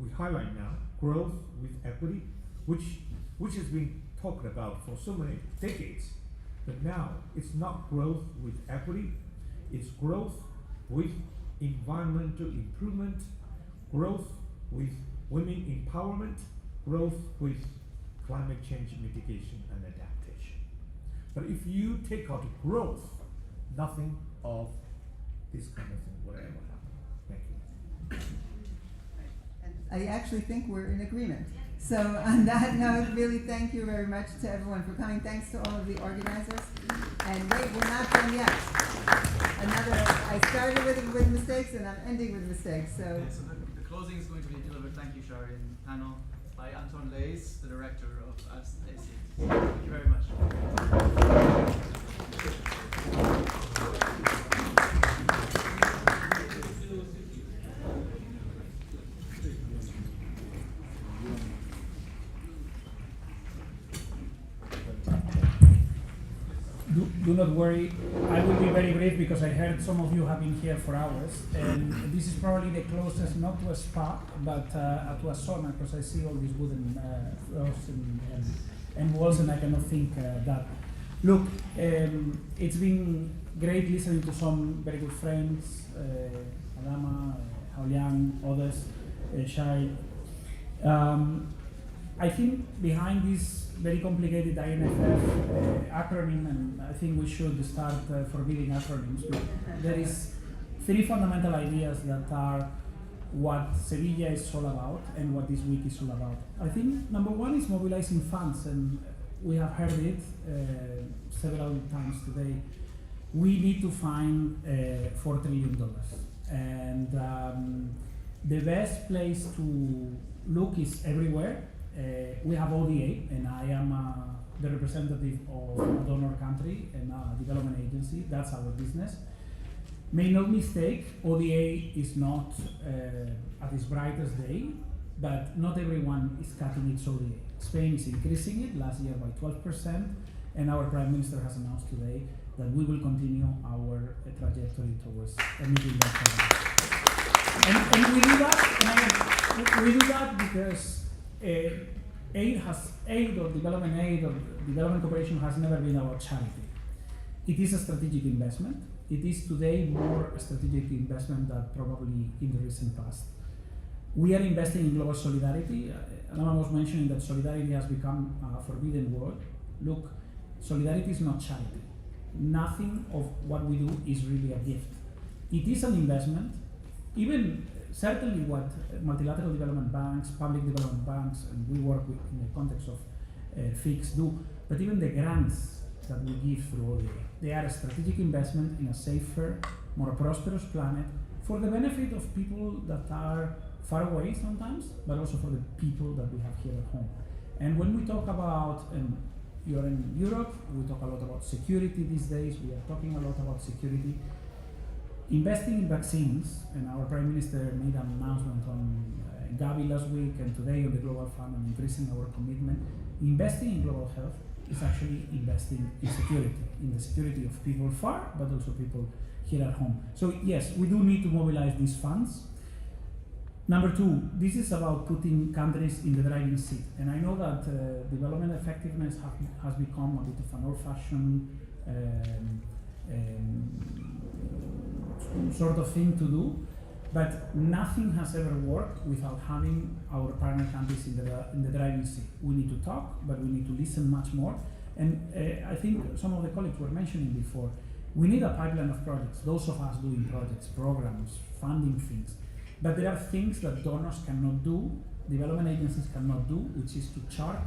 we highlight now growth with equity, which has been talked about for so many decades. But now it's not growth with equity, it's growth with environmental improvement, growth with women empowerment, growth with climate change mitigation and adaptation. But if you take out growth, nothing of this kind of thing will ever happen. Thank you. I actually think we're in agreement. So on that note, really thank you very much to everyone for coming. Thanks to all of the organizers. And wait, we're not done yet. I started with mistakes and I'm ending with mistakes. So, so the closing is going to be delivered, thank you, Shari, in panel by Anton Leys, the director of ACs. Thank you very much. Do not worry, I will be very brief because I heard some of you have been here for hours, and this is probably the closest, not to a spa, but to a sauna, because I see all these wooden floors and walls, and I cannot think that. Look, it's been great listening to some very good friends, Adama, Haoliang, others, Shai. I think behind this very complicated INFF acronym, and I think we should start forbidding acronyms, but there is three fundamental ideas that are what Sevilla is all about and what this week is all about. I think number one is mobilizing funds, and we have heard it several times today. We need to find $4 trillion, and the best place to look is everywhere. We have ODA, and I am the representative of a donor country and a development agency. That's our business. Make no mistake, ODA is not at its brightest day, but not everyone is cutting its ODA. Spain is increasing it last year by 12%, and our Prime Minister has announced today that we will continue our trajectory towards meeting that target. And we do that, and we do that because aid or development cooperation has never been about charity. It is a strategic investment. It is today more a strategic investment than probably in the recent past. We are investing in global solidarity. Anna was mentioning that solidarity has become a forbidden word. Look, solidarity is not charity. Nothing of what we do is really a gift. It is an investment. Even certainly what multilateral development banks, public development banks, and we work with in the context of FICs do, but even the grants that we give through ODA, they are a strategic investment in a safer, more prosperous planet for the benefit of people that are far away sometimes, but also for the people that we have here at home. And when we talk about, you're in Europe, we talk a lot about security these days, we are talking a lot about security. Investing in vaccines, and our Prime Minister made an announcement on Gavi last week and today on the Global Fund on increasing our commitment. Investing in global health is actually investing in security, in the security of people far, but also people here at home. So yes, we do need to mobilize these funds. Number two, this is about putting countries in the driving seat. And I know that development effectiveness has become a bit of an old-fashioned sort of thing to do, but nothing has ever worked without having our partner countries in the driving seat. We need to talk, but we need to listen much more. And I think some of the colleagues were mentioning before, we need a pipeline of projects, those of us doing projects, programs, funding things. But there are things that donors cannot do, development agencies cannot do, which is to chart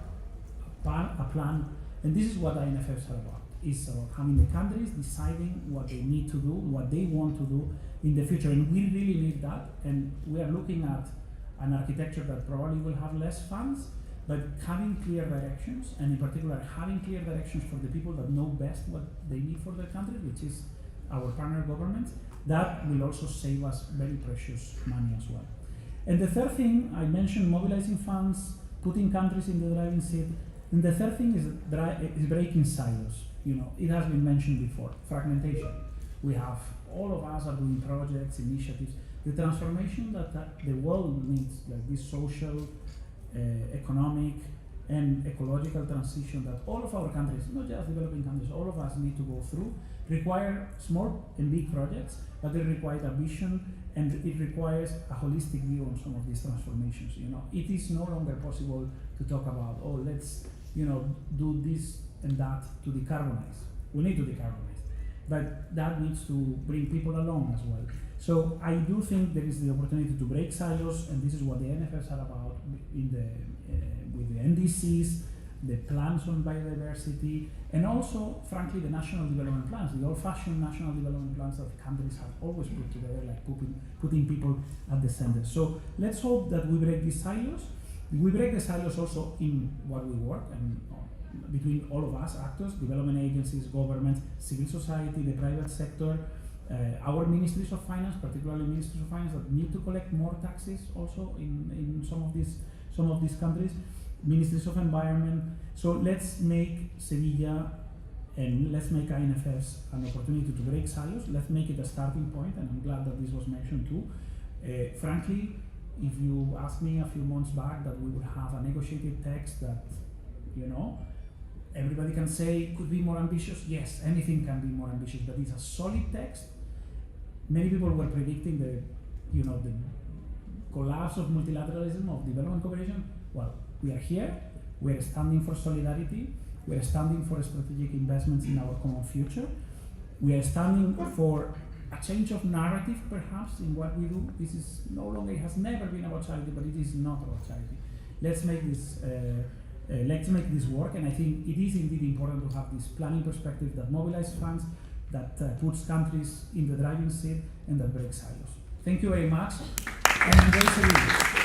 a plan, and this is what INFFs are about. It's about having the countries deciding what they need to do, what they want to do in the future, and we really need that. And we are looking at an architecture that probably will have less funds, but having clear directions, and in particular having clear directions for the people that know best what they need for their countries, which is our partner governments, that will also save us very precious money as well. And the third thing, I mentioned mobilizing funds, putting countries in the driving seat, and the third thing is breaking silos. You know, it has been mentioned before, fragmentation. We have, all of us are doing projects, initiatives. The transformation that the world needs, like this social, economic, and ecological transition that all of our countries, not just developing countries, all of us need to go through, require small and big projects, but they require a vision, and it requires a holistic view on some of these transformations. You know, it is no longer possible to talk about, oh, let's, you know, do this and that to decarbonize. We need to decarbonize, but that needs to bring people along as well. So I do think there is the opportunity to break silos, and this is what the INFFs are about in with the NDCs, the plans on biodiversity, and also, frankly, the national development plans, the old-fashioned national development plans that countries have always put together, like putting people at the center. So let's hope that we break these silos. We break the silos also in what we work, and between all of us, actors, development agencies, governments, civil society, the private sector, our ministries of finance, particularly ministries of finance that need to collect more taxes also in some of these countries, ministries of environment. So let's make Sevilla and let's make INFFs an opportunity to break silos. Let's make it a starting point, and I'm glad that this was mentioned too. Frankly, if you asked me a few months back that we would have a negotiated text that, you know, everybody can say could be more ambitious, yes, anything can be more ambitious, but it's a solid text. Many people were predicting the collapse of multilateralism, of development cooperation. Well, we are here, we are standing for solidarity, we are standing for strategic investments in our common future, we are standing for a change of narrative perhaps in what we do. This is no longer, it has never been about charity, but it is not about charity. Let's make this work, and I think it is indeed important to have this planning perspective that mobilizes funds, that puts countries in the driving seat, and that breaks silos. Thank you very much, and enjoy the